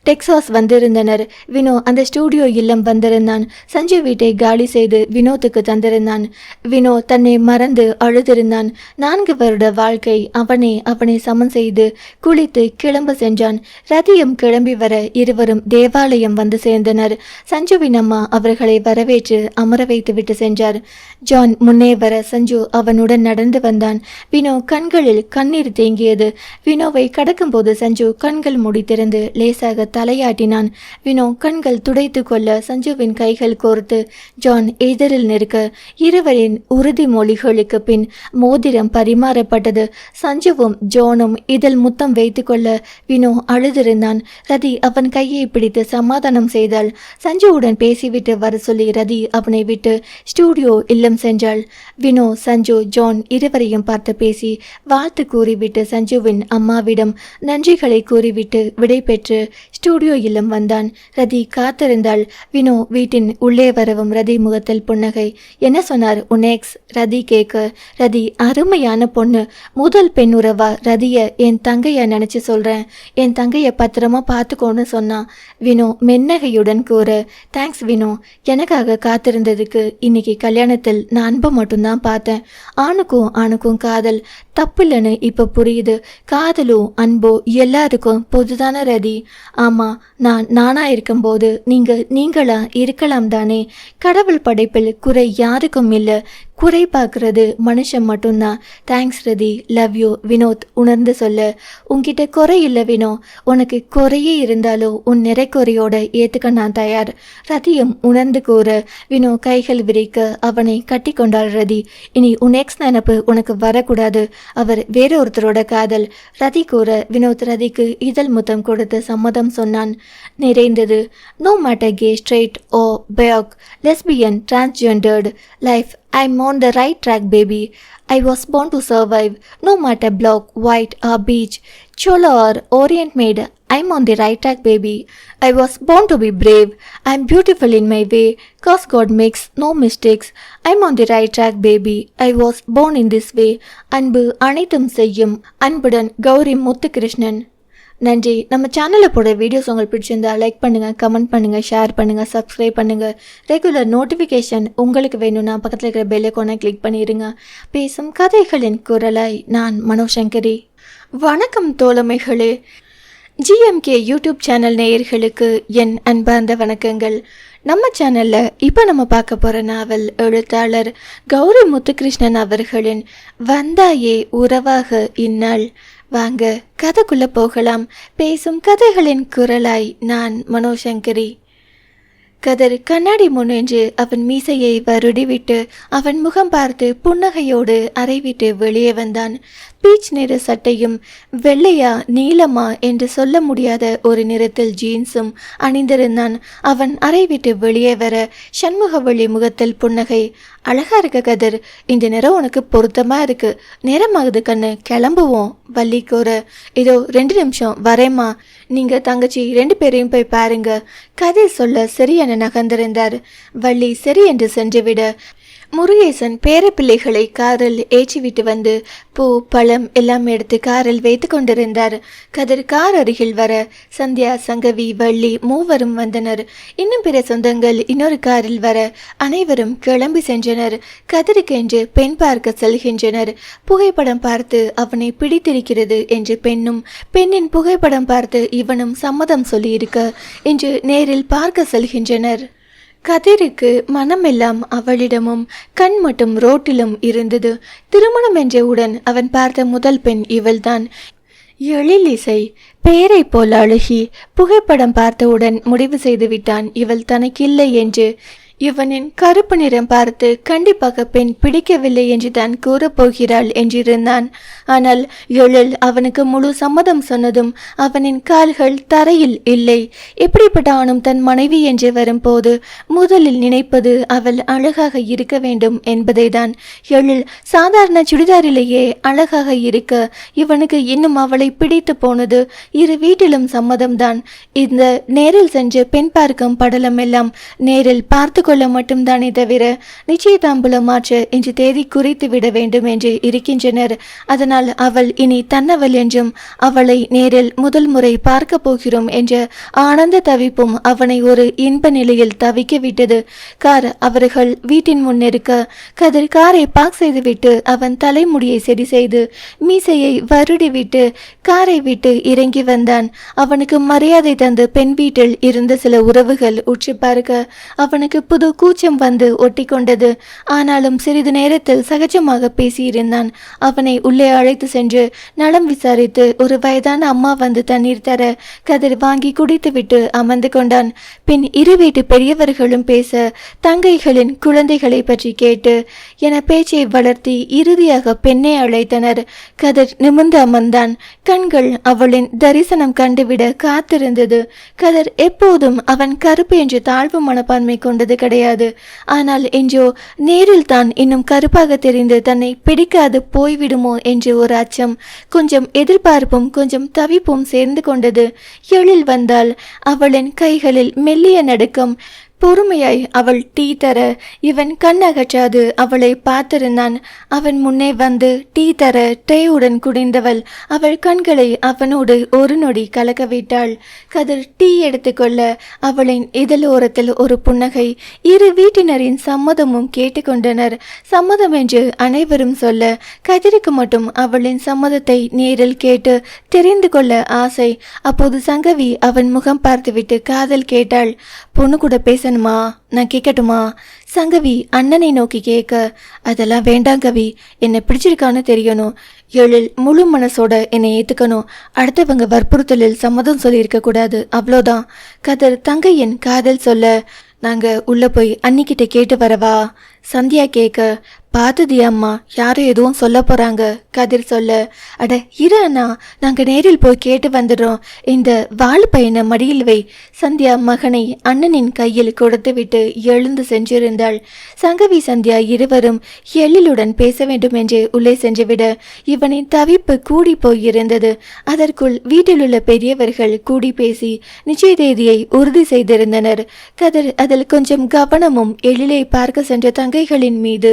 டெக்சாஸ் வந்திருந்தனர். வினோ அந்த ஸ்டூடியோ இல்லம் வந்திருந்தான். சஞ்சு வீட்டை காலி செய்து வினோத்துக்கு தந்திருந்தான். வினோ தன்னை மறந்து அழுதிருந்தான். 4 வருட வாழ்க்கை. அவனை சமன் செய்து குளித்து கிளம்ப சென்றான். ரதியும் கிளம்பி வர இருவரும் தேவாலயம் வந்து சேர்ந்தனர். சஞ்சுவின் அம்மா அவர்களை வரவேற்று அமர வைத்து விட்டு சென்றார். ஜான் முன்னே வர சஞ்சு அவனுடன் நடந்து வந்தான். வினோ கண்களில் கண்ணீர் தேங்கியது. வினோவை கடக்கும்போது சஞ்சு கண்கள் முடித்திருந்து லேசாக தலையாட்டினான். வினோ கண்கள் துடைத்து கொள்ள சஞ்சுவின் கைகள் கோர்த்து ஜான் எதிரில் நிற்க இருவரின் உறுதிமொழிகளுக்கு பின் மோதிரம் பரிமாறப்பட்டது. சஞ்சுவும் ஜானும் இதில் முத்தம் வைத்து கொள்ள வினோ அழுதிருந்தான். ரதி அவன் கையை பிடித்து சமாதானம் செய்தாள். சஞ்சுவுடன் பேசிவிட்டு வர சொல்லி ரதி அவனை விட்டு ஸ்டூடியோ இல்லம் சென்றாள். வினோ, சஞ்சு, ஜான் இருவரையும் பார்த்து பேசி வாழ்த்து கூறிவிட்டு சஞ்சுவின் அம்மாவிடம் நன்றிகளை கூறிவிட்டு விடை பெற்று ஸ்டூடியோ இல்லம் வந்தான். ரதி காத்திருந்தாள். வினோ வீட்டின் உள்ளே வரவும் ரதி முகத்தில் புன்னகை. என்ன சொன்னார் உன் எக்ஸ்? ரதி கேட்க, ரதி அருமையான பொண்ணு, முதல் பெண் உறவா ரதிய என் தங்கைய நினைச்சு சொல்றேன், என் தங்கைய பத்திரமா பார்த்துக்கோன்னு சொன்னான். வினோ மென்னகையுடன் கூற, தேங்க்ஸ் வினோ, எனக்காக காத்திருந்ததுக்கு. இன்னைக்கு கல்யாணத்தில் நான் அன்பை மட்டும்தான் பார்த்தேன். ஆணுக்கும் காதல் தப்பில்லைன்னு இப்போ புரியுது. காதலோ அன்போ எல்லாருக்கும் பொதுதான ரதி. ஆமாம், நானா இருக்கும்போது நீங்களா இருக்கலாம் தானே. கடவுள் படைப்பில் குறை யாருக்கும் இல்லை, குறை பார்க்கறது மனுஷன் மட்டும்தான். Thanks Rati, love you. Vinod உணர்ந்து சொல்ல, உன்கிட்ட குறை இல்லை வினோ, உனக்கு குறையே இருந்தாலோ உன் நிறைக்குறையோட ஏற்றுக்க நான் தயார். ரதியும் உணர்ந்து கூற, வினோ கைகள் விரிக்க அவனை கட்டி கொண்டாள் ரதி. இனி உன் எக்ஸ் நினப்பு உனக்கு வரக்கூடாது, அவர் வேறொருத்தரோட காதல். ரதி கூற, வினோத் ரதிக்கு இதழ் முத்தம் கொடுத்து சம்மதம் சொன்னான். நிறைந்தது. நோ மேட்டர் கே, ஸ்ட்ரெயிட் ஓ பயோக், lesbian, transgendered life, I'm on the right track baby. I was born to survive. No matter black, white or beige, cholo or orient made, I'm on the right track baby. I was born to be brave. I'm beautiful in my way, cause God makes no mistakes. I'm on the right track baby. I was born in this way. அன்பு அனைத்தும் செய்யும். அன்புடன் கௌரி முத்துகிருஷ்ணன். நன்றி. நம்ம சேனலில் போடுற videos உங்களுக்கு பிடிச்சிருந்தா லைக் பண்ணுங்கள், கமெண்ட் பண்ணுங்கள், ஷேர் பண்ணுங்கள், சப்ஸ்கிரைப் பண்ணுங்கள். ரெகுலர் நோட்டிஃபிகேஷன் உங்களுக்கு வேணும்னா பக்கத்தில் இருக்கிற பெல் ஐகானை கிளிக் பண்ணிடுங்க. பேசும் கதைகளின் குரலாய் நான் மனோசங்கரி. வணக்கம் தோழமைகளே. ஜிஎம்கே யூடியூப் சேனல் நேயர்களுக்கு என் அன்பார்ந்த வணக்கங்கள். நம்ம சேனலில் இப்போ நம்ம பார்க்க போகிற நாவல் எழுத்தாளர் கௌரி முத்துகிருஷ்ணன் அவர்களின் வந்தாயே உறவாக இந்நாள். வாங்க கதைக்குள்ள போகலாம். பேசும் கதைகளின் குரலாய் நான் மனோசங்கரி. கதர் கண்ணாடி முன்னின்று அவன் மீசையை வருடிவிட்டு அவன் முகம் பார்த்து புன்னகையோடு அறை விட்டு வெளியே வந்தான். பீச் நிற சட்டையும் வெள்ளையா நீலமா என்று சொல்ல முடியாத ஒரு நிறத்தில் ஜீன்ஸும் அணிந்திருந்தான். அவன் அறை விட்டு வெளியே வர சண்முகவள்ளி முகத்தில் புன்னகை. அழகா இருக்க கதர், இந்த நிறம் உனக்கு பொருத்தமா இருக்கு. நேரமாகுது கண்ணு, கிளம்புவோம். வள்ளி கூற, இதோ 2 நிமிஷம் வரேம்மா, நீங்க தங்கச்சி 2 பேரையும் போய் பாருங்க. கதை சொல்ல சரி என நகர்ந்திருந்தார். வள்ளி சரி என்று சென்றுவிட முருகேசன் பேரப்பிள்ளைகளை காரில் ஏற்றிவிட்டு வந்து பூ பழம் எல்லாம் எடுத்து காரில் வைத்து கொண்டிருந்தார். கதிர் கார் அருகில் வர சந்தியா, சங்கவி, வள்ளி மூவரும் வந்தனர். இன்னும் பிற சொந்தங்கள் இன்னொரு காரில் வர அனைவரும் கிளம்பி சென்றனர். கதிருக்கு என்று பெண் பார்க்க செல்கின்றனர். புகைப்படம் பார்த்து அவனை பிடித்திருக்கிறது என்று பெண்ணும், பெண்ணின் புகைப்படம் பார்த்து இவனும் சம்மதம் சொல்லியிருக்க என்று நேரில் பார்க்க செல்கின்றனர். கதிருக்கு மனமெல்லாம் அவளிடமும் கண் மட்டும் ரோட்டிலும் இருந்தது. திருமணம் என்றவுடன் அவன் பார்த்த முதல் பெண் இவள்தான். எழிலிசை, பெயரை போல் அழகி. புகைப்படம் பார்த்தவுடன் முடிவு செய்து விட்டான் இவள் தனக்கில்லை என்று. இவனின் கருப்பு நிறம் பார்த்து கண்டிப்பாக பெண் பிடிக்கவில்லை என்று தான் கூறப்போகிறாள் என்றிருந்தான். ஆனால் எழில் அவனுக்கு முழு சம்மதம் சொன்னதும் அவனின் கால்கள் தரையில் இல்லை. எப்படிப்பட்ட ஆணும் தன் மனைவி என்று வரும்போது முதலில் நினைப்பது அவள் அழகாக இருக்க வேண்டும் என்பதை தான். எழில் சாதாரண சுடிதாரிலேயே அழகாக இருக்க இவனுக்கு இன்னும் அவளை பிடித்து போனது. இரு வீட்டிலும் சம்மதம்தான். இந்த நேரில் சென்று பெண் பார்க்கும் படலம் எல்லாம் நேரில் பார்த்து கொள்ள மட்டும்தானே தவிர நிச்சயதாம்பூலம் மாற்ற இன்று தேதி குறித்து விட வேண்டும் என்று இருக்கின்றனர். அதனால் அவள் இனி தன்னவள் என்றும் அவளை நேரில் முதல் முறை பார்க்க போகிறோம் என்ற ஆனந்த தவிப்பும் அவனை ஒரு இன்ப நிலையில் தவிக்க விட்டது. கார் அவர்கள் வீட்டின் முன் இருக்க கதிர் காரை பார்க் செய்துவிட்டு அவன் தலைமுடியை சரி செய்து மீசையை வருடிவிட்டு காரை விட்டு இறங்கி வந்தான். அவனுக்கு மரியாதை தந்து பெண் வீட்டில் இருந்த சில உறவுகள் உற்று பார்க்க அவனுக்கு புது கூச்சம் வந்து ஒட்டி கொண்டது. ஆனாலும் சிறிது நேரத்தில் சகஜமாக பேசியிருந்தான். அவனை உள்ளே அழைத்து சென்று நலம் விசாரித்து ஒரு வயதான அம்மா வந்து தண்ணீர் தர கதிர் வாங்கி குடித்துவிட்டு அமர்ந்து கொண்டான். பின் இரு வீட்டு பெரியவர்களும் பேச தங்கைகளின் குழந்தைகளை பற்றி கேட்டு என பேச்சை வளர்த்தி இறுதியாக பெண்ணை அழைத்தனர். கதிர் நிமிர்ந்து அமர்ந்தான். கண்கள் அவளின் தரிசனம் கண்டுவிட காத்திருந்தது. கதிர் எப்போதும் அவன் கருப்பு என்று தாழ்வு மனப்பான்மை கொண்டது கிடையாது. ஆனால் என்றோ நேரில் தான் இன்னும் கருப்பாக தெரிந்து தன்னை பிடிக்காது போய்விடுமோ என்று ஒரு அச்சம், கொஞ்சம் எதிர்பார்ப்பும் கொஞ்சம் தவிப்பும் சேர்ந்து கொண்டது. எழில் வந்தால் அவளின் கைகளில் மெல்லிய நடுக்கம். பொறுமையாய் அவள் டீ தர இவன் கண் அகற்றாது அவளை பார்த்திருந்தான். அவன் முன்னே வந்து டீ தர ட்ரேயுடன் குடிந்தவள் அவள் கண்களை அவனோடு ஒரு நொடி கலக்க விட்டாள். கதிர் டீ எடுத்துக்கொள்ள அவளின் இதழோரத்தில் ஒரு புன்னகை. இரு வீட்டினரின் சம்மதமும் கேட்டுக்கொண்டனர். சம்மதம் என்று அனைவரும் சொல்ல கதிருக்கு மட்டும் அவளின் சம்மதத்தை நேரில் கேட்டு தெரிந்து கொள்ள ஆசை. அப்போது சங்கவி அவன் முகம் பார்த்துவிட்டு காதல் கேட்டாள். பொண்ணு கூட பேசணுமா, நான் கேட்கட்டுமா? சங்கவி அண்ணனை நோக்கி கேட்க, அதெல்லாம் வேண்டாம் கவி, என்னை பிடிச்சிருக்கான்னு தெரியணும். எழில் முழு மனசோட என்னை ஏத்துக்கணும். அடுத்தவங்க வற்புறுத்தலில் சம்மதம் சொல்லியிருக்க கூடாது, அவ்வளோதான். கதிர் தங்கையின் காதல் சொல்ல, நாங்க உள்ள போய் அன்னிக்கிட்ட கேட்டு வரவா? சந்தியா கேட்க, பார்த்தது அம்மா, யாரும் எதுவும் சொல்ல போறாங்க. கதிர் சொல்ல, அட இரு அண்ணா, நாங்க நேரில் போய் கேட்டு வந்துடுறோம். இந்த வாழு பையனை மடியில் வை. சந்தியா மகனை அண்ணனின் கையில் கொடுத்து விட்டு எழுந்து சென்றிருந்தாள். சங்கவி சந்தியா இருவரும் எழிலுடன் பேச வேண்டும் என்று உள்ளே சென்றுவிட இவனின் தவிப்பு கூடி போயிருந்தது. அதற்குள் வீட்டிலுள்ள பெரியவர்கள் கூடி பேசி நிச்சய தேதியை உறுதி செய்திருந்தனர். கதிர் அதில் கொஞ்சம் கவனமும் எழிலை பார்க்க சென்ற தங்கைகளின் மீது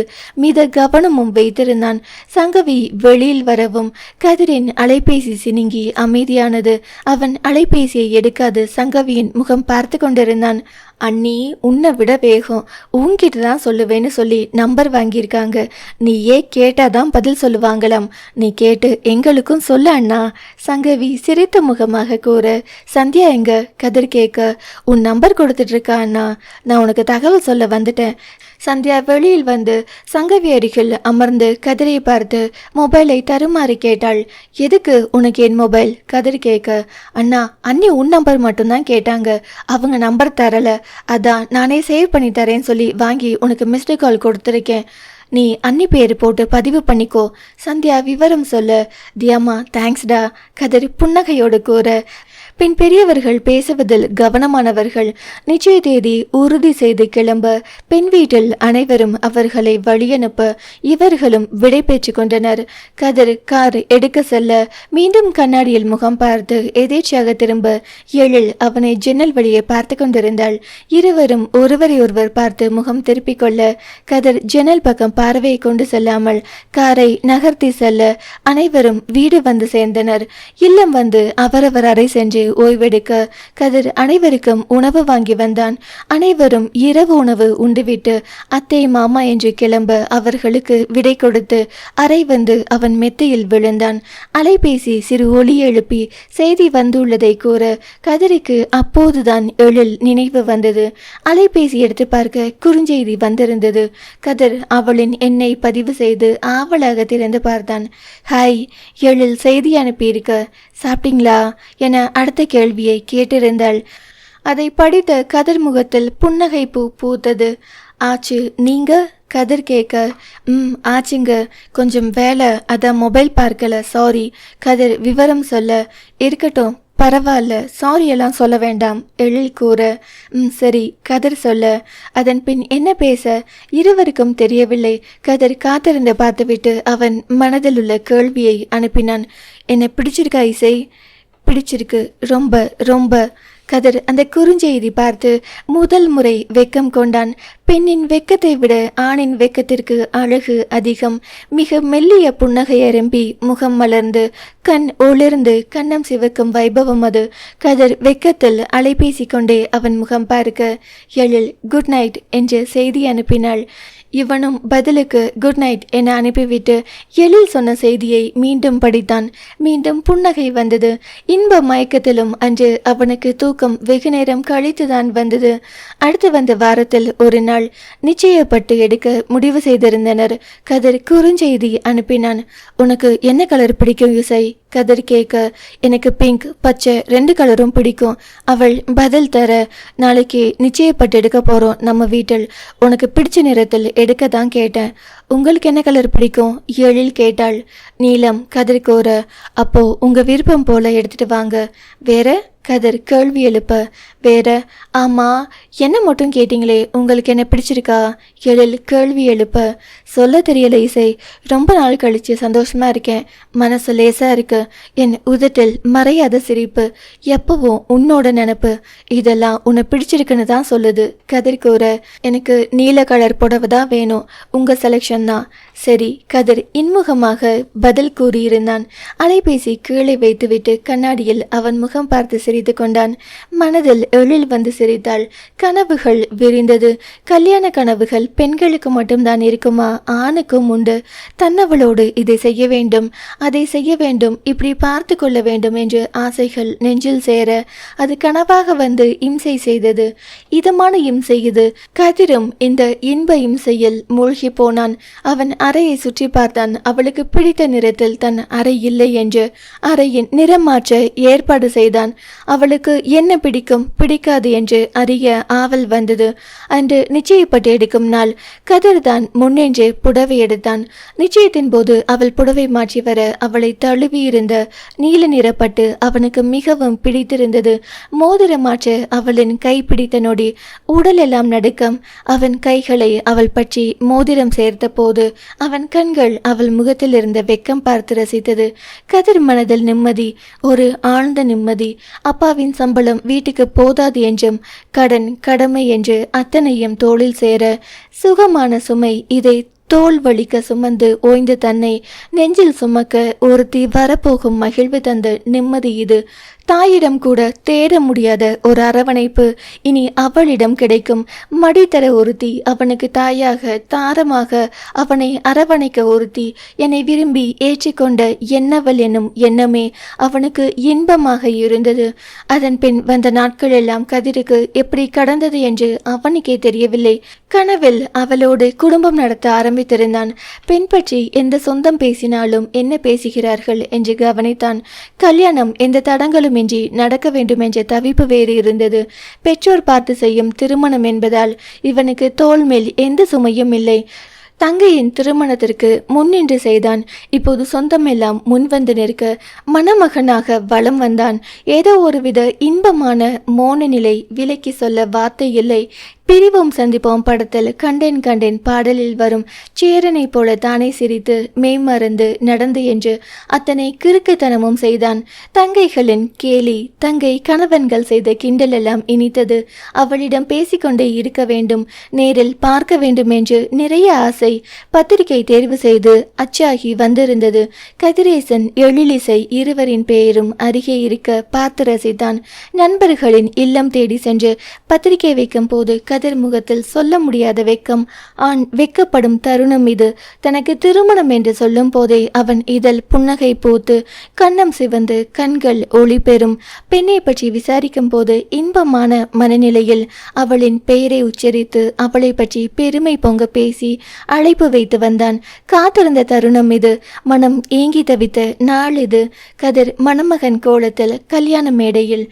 கவனமும் வைத்திருந்தான். சங்கவி வெளியில் வரவும் கதிரின் அலைபேசி சினுங்கி அமைதியானது. அவன் அலைபேசியை எடுக்காது சங்கவியின் முகம் பார்த்து கொண்டிருந்தான். அண்ணி உன்னை விட வேகம், உன்கிட்ட தான் சொல்லுவேன்னு சொல்லி நம்பர் வாங்கியிருக்காங்க. நீயே கேட்டாதான் பதில் சொல்லுவாங்களாம். நீ கேட்டு எங்களுக்கும் சொல்ல அண்ணா. சங்கவி சிரித்த முகமாக கூற, சந்தியா எங்க? கதிர் கேட்க, உன் நம்பர் கொடுத்துட்டு இருக்கா அண்ணா, நான் உனக்கு தகவல் சொல்ல வந்துட்டேன். சந்தியா வெளியில் வந்து சங்கவி அருகில் அமர்ந்து கதிரை பார்த்து மொபைலை தருமாறி கேட்டாள். எதுக்கு உனக்கு என் மொபைல்? கதிர் கேட்க, அண்ணா அண்ணி உன் நம்பர் மட்டும்தான் கேட்டாங்க, அவங்க நம்பர் தரல, அதான் நானே சேவ் பண்ணி தரேன்னு சொல்லி வாங்கி உனக்கு மிஸ்டு கால் கொடுத்துருக்கேன். நீ அன்னி பேர் போட்டு பதிவு பண்ணிக்கோ. சந்தியா விவரம் சொல்ல, தியாமா தேங்க்ஸ்டா. கதிர் புன்னகையோடு கூற, பின் பெரியவர்கள் பேசுவதில் கவனமானவர்கள். நிச்சய தேதி உறுதி செய்து கிளம்ப பெண் வீட்டில் அனைவரும் அவர்களை வழியனுப்ப இவர்களும் விடை பெற்று கொண்டனர். கதிர் கார் எடுக்க செல்ல மீண்டும் கண்ணாடியில் முகம் பார்த்து எதேச்சியாக திரும்ப எழில் அவனை ஜன்னல் வழியே பார்த்து கொண்டிருந்தாள். இருவரும் ஒருவரை ஒருவர் பார்த்து முகம் திருப்பிக் கொள்ள கதிர் ஜன்னல் பக்கம் பார்வையை கொண்டு செல்லாமல் காரை நகர்த்தி செல்ல அனைவரும் வீடு வந்து சேர்ந்தனர். இல்லம் வந்து அவரவர் அறை சென்று ஓய்வெடுக்க கதிர் அனைவருக்கும் உணவு வாங்கி வந்தான். அனைவரும் இரவு உணவு உண்டுவிட்டு அத்தை மாமா என்று கிளம்ப அவர்களுக்கு விடை கொடுத்து அறை வந்து அவன் மெத்தையில் விழுந்தான். அலைபேசி சிறு ஒலி எழுப்பி செய்தி வந்துள்ளதை கூற கதிருக்கு அப்போதுதான் எழில் நினைவு வந்தது. அலைபேசி எடுத்து பார்க்க குறுஞ்செய்தி வந்திருந்தது. கதிர் அவளின் எண்ணை பதிவு செய்து ஆவலாக திறந்து பார்த்தான். ஹாய், எழில் செய்தி அனுப்பியிருக்க, சாப்பிட்டீங்களா என அடுத்த கேள்வியை கேட்டிருந்தாள். அதை படித்த கதிர் முகத்தில் புன்னகை பூத்தது. ஆச்சு, நீங்க? கதிர் கேட்க, ஆச்சுங்க, கொஞ்சம் வேலை, அதான் மொபைல் பார்க்கல, சாரி. கதிர் விவரம் சொல்ல, இருக்கட்டும் பரவாயில்ல, சாரி எல்லாம் சொல்ல வேண்டாம். எழில் கூற, சரி. கதிர் சொல்ல, அதன் பின் என்ன பேச இருவருக்கும் தெரியவில்லை. கதிர் காத்திருந்து பார்த்துவிட்டு அவன் மனதில் உள்ள கேள்வியை அனுப்பினான். என்னை பிடிச்சிருக்கா இசை? பிடிச்சிருக்கு, ரொம்ப ரொம்ப. கதிர் அந்த குறுஞ்செய்தி பார்த்து முதல் முறை வெக்கம் கொண்டான். பெண்ணின் வெக்கத்தை விட ஆணின் வெக்கத்திற்கு அழகு அதிகம். மிக மெல்லிய புன்னகை அரம்பி முகம் மலர்ந்து கண் ஒளிர்ந்து கண்ணம் சிவக்கும் வைபவம் அது. கதிர் வெக்கத்தில் அலைபேசி கொண்டே அவன் முகம் பார்க்க எழில் குட் நைட் என்று செய்தி அனுப்பினாள். இவனும் பதிலுக்கு குட் நைட் என அனுப்பிவிட்டு எழில் சொன்ன செய்தியை மீண்டும் படித்தான். மீண்டும் புன்னகை வந்தது. இன்ப மயக்கத்திலும் அன்று அவனுக்கு தூக்கம் வெகு நேரம் கழித்துதான் வந்தது. அடுத்து வந்த வாரத்தில் ஒரு நாள் நிச்சயப்பட்டு எடுக்க முடிவு செய்திருந்தனர். கதிர் குறுஞ்செய்தி அனுப்பினான். உனக்கு என்ன கலர் பிடிக்கும் இசை? கதிர் கேட்க, எனக்கு பிங்க் பச்சை 2 கலரும் பிடிக்கும். அவள் பதில் தர, நாளைக்கு நிச்சயப்பட்டு எடுக்க போறோம் நம்ம வீட்டில், உனக்கு பிடிச்ச நிறத்தில் எடுக்க தான் கேட்டேன். உங்களுக்கு என்ன கலர் பிடிக்கும்? எழில் கேட்டாள். நீலம் கதிர் கூற, அப்போ உங்க விருப்பம் போல எடுத்துட்டு வாங்க. வேற? கதிர் கேள்வி எழுப்ப. வேற? ஆமா, என்ன மட்டும் கேட்டீங்களே, உங்களுக்கு என்ன பிடிச்சிருக்கா? எழில் கேள்வி எழுப்ப. சொல்ல தெரியல இசை, ரொம்ப நாள் கழிச்சு சந்தோஷமா இருக்கேன். மனசு லேசா இருக்கு. என் உதட்டில் மறையாத சிரிப்பு, எப்பவும் உன்னோட நினப்பு, இதெல்லாம் உன்னை பிடிச்சிருக்குன்னு தான் சொல்லுது. கதிர் கூற, எனக்கு நீல கலர் புடவை தான் வேணும். உங்க செலெக்ஷன் தான். சரி. கதிர் இன்முகமாக பதில் கூறியிருந்தான். அலைபேசி கீழே வைத்துவிட்டு கண்ணாடியில் அவன் முகம் பார்த்து சிரித்து கொண்டான். மனதில் எழில் வந்து சிரித்தாள். கனவுகள் விரிந்தது. கல்யாண கனவுகள் பெண்களுக்கு மட்டும்தான் இருக்குமா? ஆணுக்கும் உண்டு. தன்னவளோடு இதை செய்ய வேண்டும், அதை செய்ய வேண்டும், இப்படி பார்த்து கொள்ள வேண்டும் என்று ஆசைகள் நெஞ்சில் சேர அது கனவாக வந்து இம்சை செய்தது. இதமான இம்சை இது. கதிரும் இந்த இன்ப இம்சையில் மூழ்கி போனான். அவன் அறையை சுற்றி பார்த்தான். அவளுக்கு பிடித்த நிறத்தில் தன் அறை இல்லை என்று அறையின் நிறம் மாற்ற ஏற்பாடு செய்தான். அவளுக்கு என்ன பிடிக்கும் பிடிக்காது என்று அறிய ஆவல் வந்தது. அன்று நிச்சயப்பட்டு எடுக்கும் நாள். கதிர் தான் முன்னென்று புடவை எடுத்தான். நிச்சயத்தின் போது அவள் புடவை மாற்றி வர அவளை தழுவியிருந்த நீல நிறப்பட்டு அவனுக்கு மிகவும் பிடித்திருந்தது. மோதிர மாற்ற அவளின் கை பிடித்த நொடி உடலெல்லாம் நடுக்கம். அவன் கைகளை அவள் பற்றி மோதிரம் சேர்த்த போது அவன் கண்கள் அவள் முகத்தில் இருந்த வெக்கம் பார்த்து ரசித்தது. கதிர் மனதில் நிம்மதி, ஒரு ஆழ்ந்த நிம்மதி. அப்பாவின் சம்பளம் வீட்டுக்கு போதாது என்றும் கடன் கடமை என்று அத்தனையும் தோளில் சேர சுகமான சுமை இதை தோல் வலிக்க சுமந்து ஓய்ந்து தன்னை நெஞ்சில் சுமக்க ஒருத்தி வரப்போகும் மகிழ்வு தந்த நிம்மதி இது. தாயிடம் கூட தேட முடியாத ஒரு அரவணைப்பு இனி அவளிடம் கிடைக்கும். மடித்தர ஒருத்தி, அவனுக்கு தாயாக தாரமாக அவனை அரவணைக்க ஒருத்தி, என்னை விரும்பி ஏற்றிக்கொண்ட என்னவள் என்னும் எண்ணமே அவனுக்கு இன்பமாக இருந்தது. அதன் பின் வந்த நாட்கள் எல்லாம் கதிருக்கு எப்படி கடந்தது என்று அவனுக்கே தெரியவில்லை. கனவில் அவளோடு குடும்பம் நடத்த ஆரம்பித்திருந்தான். பெண் பற்றி எந்த சொந்தம் பேசினாலும் என்ன பேசுகிறார்கள் என்று கவனித்தான். கல்யாணம் எந்த தடங்களும் இன்றி நடக்க வேண்டும் என்ற தவிப்பு வேறு இருந்தது. பெற்றோர் பார்த்து செய்யும் திருமணம் என்பதால் இவனுக்கு தோள் மேல் எந்த சுமையும் இல்லை. தங்கையின் திருமணத்திற்கு முன்னின்று செய்தான். இப்போது சொந்தம் எல்லாம் முன்வந்து நிற்க மணமகனாக வலம் வந்தான். ஏதோ ஒருவித இன்பமான மோன நிலை, விலக்கி சொல்ல வார்த்தை இல்லை. பிரிவோம் சந்திப்போம் படத்தில் கண்டேன் பாடலில் வரும் சேரனை போல தானே சிரித்து மேய்மறந்து நடந்து என்று அத்தனை கிறுக்குத்தனமும் செய்தான். தங்கைகளின் கேலி, தங்கை கணவன்கள் செய்த கிண்டல் எல்லாம் இனித்தது. அவளிடம் பேசிக்கொண்டே இருக்க வேண்டும், நேரில் பார்க்க வேண்டும் என்று நிறைய ஆசை. பத்திரிகை தேர்வு செய்து அச்சாகி வந்திருந்தது. கதிரேசன், எழிலிசை இருவரின் பெயரும் அருகே இருக்க பார்த்து ரசித்தான். நண்பர்களின் இல்லம் தேடி சென்று பத்திரிகை வைக்கும் போது கதிர் முகத்தில் சொல்ல முடியாத வெக்கம். ஆண் வெக்கப்படும் தருணம் இது. தனக்கு திருமணம் என்று சொல்லும் போதே அவன் இதழ் புன்னகை பூத்து கன்னம் சிவந்து கண்கள் ஒளி பெறும். பெண்ணை பற்றி விசாரிக்கும் போது இன்பமான மனநிலையில் அவளின் பெயரை உச்சரித்து அவளை பற்றி பெருமை பொங்க பேசி அழைப்பு வைத்து வந்தான். காத்திருந்த தருணம் இது. மனம் ஏங்கி தவித்த நாள் இது. கதிர் மணமகன் கோலத்தில் கல்யாண மேடையில்.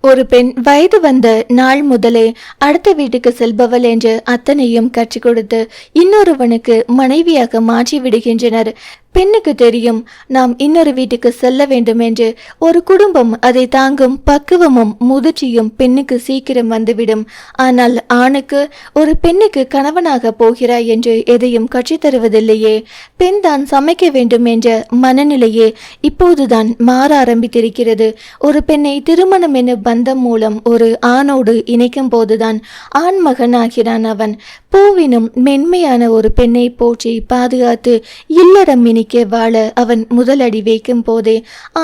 ஒரு பெண் வயது வந்த நாள் முதலே அடுத்த வீட்டுக்கு செல்பவள் என்று அத்தனையும் கற்றுக் கொடுத்து இன்னொருவனுக்கு மனைவியாக மாற்றி விடுகின்றனர். பெண்ணுக்கு தெரியும் நாம் இன்னொரு வீட்டுக்கு செல்ல வேண்டும் என்று. ஒரு குடும்பம் அதை தாங்கும் பக்குவமும் முதிர்ச்சியும் பெண்ணுக்கு சீக்கிரம் வந்துவிடும். ஆனால் ஆணுக்கு ஒரு பெண்ணுக்கு கணவனாக போகிறாய் என்று எதையும் கற்றுத்தருவதில்லையே. பெண் தான் சமைக்க வேண்டும் என்ற மனநிலையே இப்போதுதான் மாற ஆரம்பித்திருக்கிறது. ஒரு பெண்ணை திருமணம் என பந்தம் மூலம் ஒரு ஆணோடு இணைக்கும் போதுதான் ஆண் மகன் ஆகிறான் அவன். பூவினும் மென்மையான ஒரு பெண்ணை போற்றி பாதுகாத்து இல்லறம் இனிக்க வாழ அவன் முதலடி வைக்கும் போதே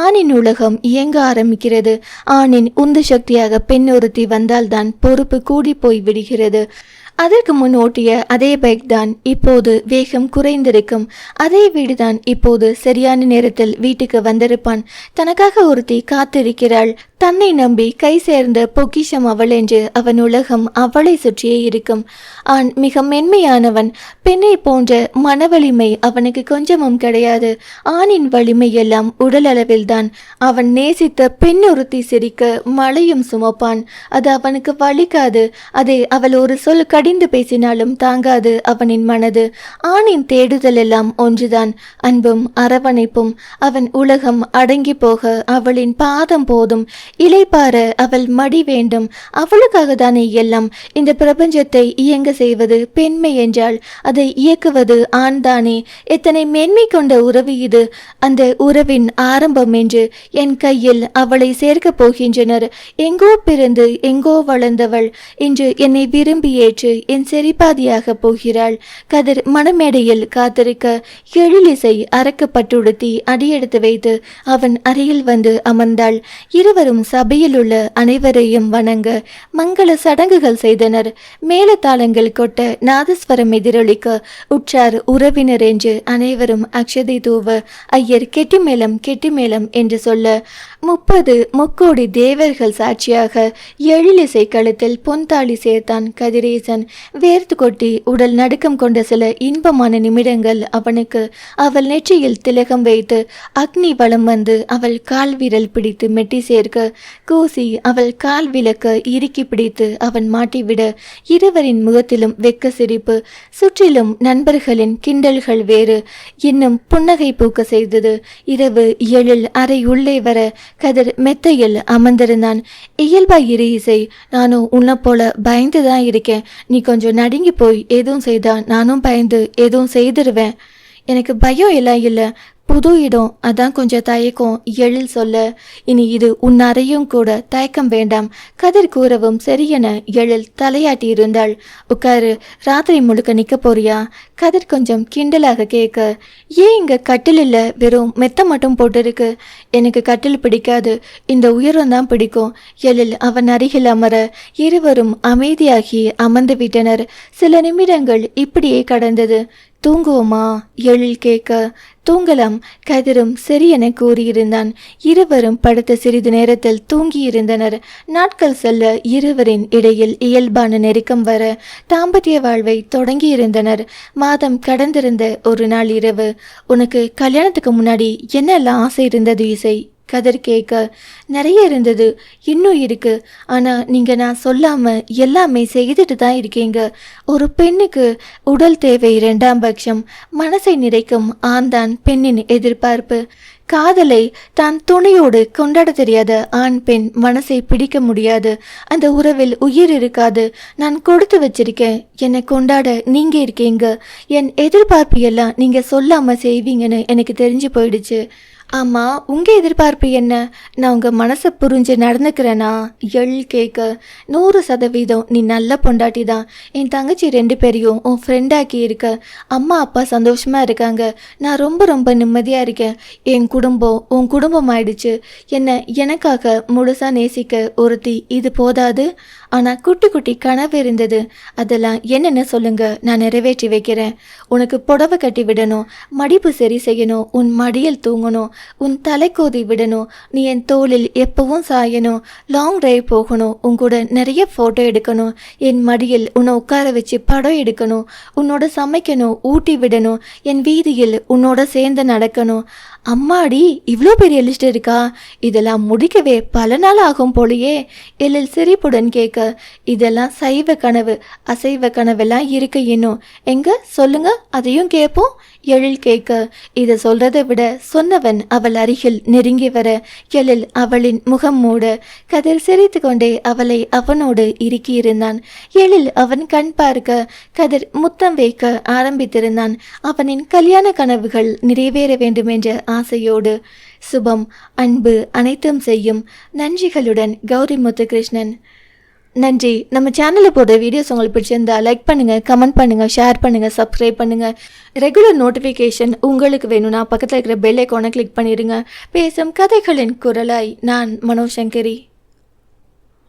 ஆணின் உலகம் இயங்க ஆரம்பிக்கிறது. ஆணின் உந்து சக்தியாக பெண் ஒருத்தி வந்தால்தான் பொறுப்பு கூடி போய் விடுகிறது. அதற்கு முன் ஓட்டிய அதே பைக் தான் இப்போது வேகம் குறைந்திருக்கும். அதே வீடுதான் இப்போது சரியான நேரத்தில் வீட்டுக்கு வந்திருப்பான். தனக்காக ஒருத்தி காத்திருக்கிறாள். தன்னை நம்பி கை சேர்ந்த பொக்கிஷம் அவள் என்று அவன் உலகம் அவளை சுற்றியே இருக்கும். ஆண் மிக மென்மையானவன். பெண்ணை போன்ற மனவலிமை அவனுக்கு கொஞ்சமும் கிடையாது. ஆணின் வலிமை எல்லாம் உடல் அளவில்தான். அவன் நேசித்த பெண் ஒருத்தி சிரிக்க மழையும் சுமப்பான். அது அவனுக்கு வலிக்காது. அதை அவள் ஒரு சொல் கடிந்து பேசினாலும் தாங்காது அவனின் மனது. ஆணின் தேடுதல் எல்லாம் ஒன்றுதான், அன்பும் அரவணைப்பும். அவன் உலகம் அடங்கி போக அவளின் பாதம் போதும், இளைப்பார அவள் மடி வேண்டும். அவளுக்காக தானே எல்லாம். இந்த பிரபஞ்சத்தை இயங்க செய்வது பெண்மை என்றால் அதை இயக்குவது ஆண்தானே. எத்தனை மேன்மை கொண்ட உறவு இது. அந்த உறவின் ஆரம்பம் என்று என் கையில் அவளை சேர்க்கப் போகின்றனர். எங்கோ பிறந்து எங்கோ வளர்ந்தவள் இன்று என்னை விரும்பி ஏற்று என் செரிபாதியாக போகிறாள். கதிர் மணமேடையில் காத்திருக்க எழிலிசை அரக்கப்பட்டுடுத்தி அடியெடுத்து வைத்து அவன் அருகில் வந்து அமர்ந்தாள். இருவரும் சபையில் உள்ள அனைவரையும் வணங்க மங்கள சடங்குகள் செய்தனர். மேலதாளங்கள் கொட்ட நாதஸ்வரம் எதிரொலிக்க உற்றார் உறவினர் என்று அனைவரும் அக்ஷதை தூவ ஐயர் கெட்டிமேளம் என்று சொல்ல 30 முக்கோடி தேவர்கள் சாட்சியாக எழிலிசை கழுத்தில் பொன்தாளி சேர்த்தான் கதிரேசன். வேர்த்து கொட்டி உடல் நடுக்கம் கொண்ட சில இன்பமான நிமிடங்கள் அவனுக்கு. அவள் நெற்றியில் திலகம் வைத்து அக்னி வலம் வந்து அவள் கால் விரல் பிடித்து மெட்டி சேர்க்க கூசி அவள் கால் விளக்க இறுக்கி பிடித்து அவன் மாட்டிவிட இருவரின் முகத்திலும் வெக்க சிரிப்பு. சுற்றிலும் நண்பர்களின் கிண்டல்கள் வேறு இன்னும் புன்னகை பூக்க செய்தது. இரவு எழில் அறை உள்ளே வர கதிர் மெத்தையில் அமர்ந்திருந்தான். இயல்பாய் இரு இசை, நானும் உன்னை போல பயந்துதான் இருக்கேன். நீ கொஞ்சம் நடுங்கி போய் எதுவும் செய்தா நானும் பயந்து எதுவும் செய்திருவேன். எனக்கு பயம் எல்லாம் இல்லை, புது இடம், அதான் கொஞ்சம் தயக்கம். எழில் சொல்ல, இனி இது உன் அறையும் கூட, தயக்கம் வேண்டாம். கதிர் கூறவும் சரியென எழில் தலையாட்டி இருந்தாள். உட்காரு, ராத்திரி முழுக்க நிக்க போறியா? கதிர் கொஞ்சம் கிண்டலாக கேட்க, ஏன் இங்க கட்டில் இல்லை, வெறும் மெத்த மட்டும் போட்டிருக்கு? எனக்கு கட்டில் பிடிக்காது, இந்த உயரம் தான் பிடிக்கும். எழில் அவன் அருகில் அமர இருவரும் அமைதியாகி அமர்ந்து விட்டனர். சில நிமிடங்கள் இப்படியே கடந்தது. தூங்குவோமா? எழில் கேட்க, தூங்கலாம். கதிரும் சரியென கூறியிருந்தான். இருவரும் படுத்த சிறிது நேரத்தில் தூங்கியிருந்தனர். நாட்கள் செல்ல இருவரின் இடையில் இயல்பான நெருக்கம் வர தாம்பத்திய வாழ்வை தொடங்கியிருந்தனர். மாதம் கடந்திருந்த ஒரு நாள் இரவு, உனக்கு கல்யாணத்துக்கு முன்னாடி என்னெல்லாம் ஆசை இருந்தது இசை? கதிர் கேட்க, நிறைய இருந்தது, இன்னும் இருக்கு. ஆனால் நீங்கள் நான் சொல்லாமல் எல்லாமே செய்துட்டு தான் இருக்கீங்க. ஒரு பெண்ணுக்கு உடல் தேவை 2ஆம் பட்சம். மனசை நிறைக்கும் ஆண்தான் பெண்ணின் எதிர்பார்ப்பு. காதலை தான் துணையோடு கொண்டாட தெரியாத ஆண் பெண் மனசை பிடிக்க முடியாது. அந்த உறவில் உயிர் இருக்காது. நான் கொடுத்து வச்சிருக்கேன், என்னை கொண்டாட நீங்க இருக்கீங்க. என் எதிர்பார்ப்பு எல்லாம் நீங்க சொல்லாம செய்வீங்கன்னு எனக்கு தெரிஞ்சு போயிடுச்சு. ஆமா, உங்க எதிர்பார்ப்பு என்ன? நான் உங்க மனசை புரிஞ்சு நடந்துக்கிறேனா? எழில் கேட்க, 100% நீ நல்ல பொண்டாட்டி தான். என் தங்கச்சி 2 பேரையும் உன் ஃப்ரெண்டாக்கி இருக்க. அம்மா அப்பா சந்தோஷமா இருக்காங்க. நான் ரொம்ப நிம்மதியா இருக்கேன். என் குடும்பம் உன் குடும்பம் ஆயிடுச்சு. என்னை எனக்காக முழுசா நேசிக்க ஒருத்தி, இது போதாது? ஆனால் குட்டி குட்டி கனவு இருந்தது. அதெல்லாம் என்னென்னு சொல்லுங்க, நான் நிறைவேற்றி வைக்கிறேன். உனக்கு புடவை கட்டி விடணும், மடிப்பு சரி செய்யணும், உன் மடியில் தூங்கணும், உன் தலைக்கோதி விடணும், நீ என் தோளில் எப்பவும் சாயணும், லாங் டிரைவ் போகணும், உன் கூட நிறைய ஃபோட்டோ எடுக்கணும், என் மடியில் உன்னை உட்கார வச்சு படம் எடுக்கணும், உன்னோட சமைக்கணும், ஊட்டி விடணும், என் வீதியில் உன்னோட சேர்ந்து நடக்கணும். அம்மாடி, இவ்வளோ பெரிய லிஸ்ட் இருக்கா? இதெல்லாம் முடிக்கவே பல நாள் ஆகும் போலையே. எழில் சிரிப்புடன் கேட்க, இதெல்லாம் சைவ கனவு, அசைவ கனவெல்லாம் இருக்கு இன்னும். எங்க சொல்லுங்க, அதையும் கேட்போம். எழில் கேட்க, இதை சொல்றதை விட சொன்னவன் அவள் அருகில் நெருங்கி வர எழில் அவளின் முகம் மூட கதிர் சிரித்து கொண்டே அவளை அவனோடு இறுக்கியிருந்தான். எழில் அவன் கண் பார்க்க கதிர் முத்தம் வைக்க ஆரம்பித்திருந்தான். அவனின் கல்யாண கனவுகள் நிறைவேற வேண்டும் என்ற ஆசையோடு. சுபம், அன்பு அனைத்தும் செய்யும். நன்றிகளுடன் கௌரி முத்துகிருஷ்ணன். நன்றி. நம்ம சேனலில் போடுற வீடியோஸ் உங்களுக்கு பிடிச்சிருந்தா லைக் பண்ணுங்கள், கமெண்ட் பண்ணுங்கள், ஷேர் பண்ணுங்கள், சப்ஸ்கிரைப் பண்ணுங்கள். ரெகுலர் நோட்டிஃபிகேஷன் உங்களுக்கு வேணும்னா பக்கத்தில் இருக்கிற பெல் ஐக்கானை கிளிக் பண்ணிடுங்க. பேசும் கதைகளின் குரலாய் நான் மனோசங்கரி.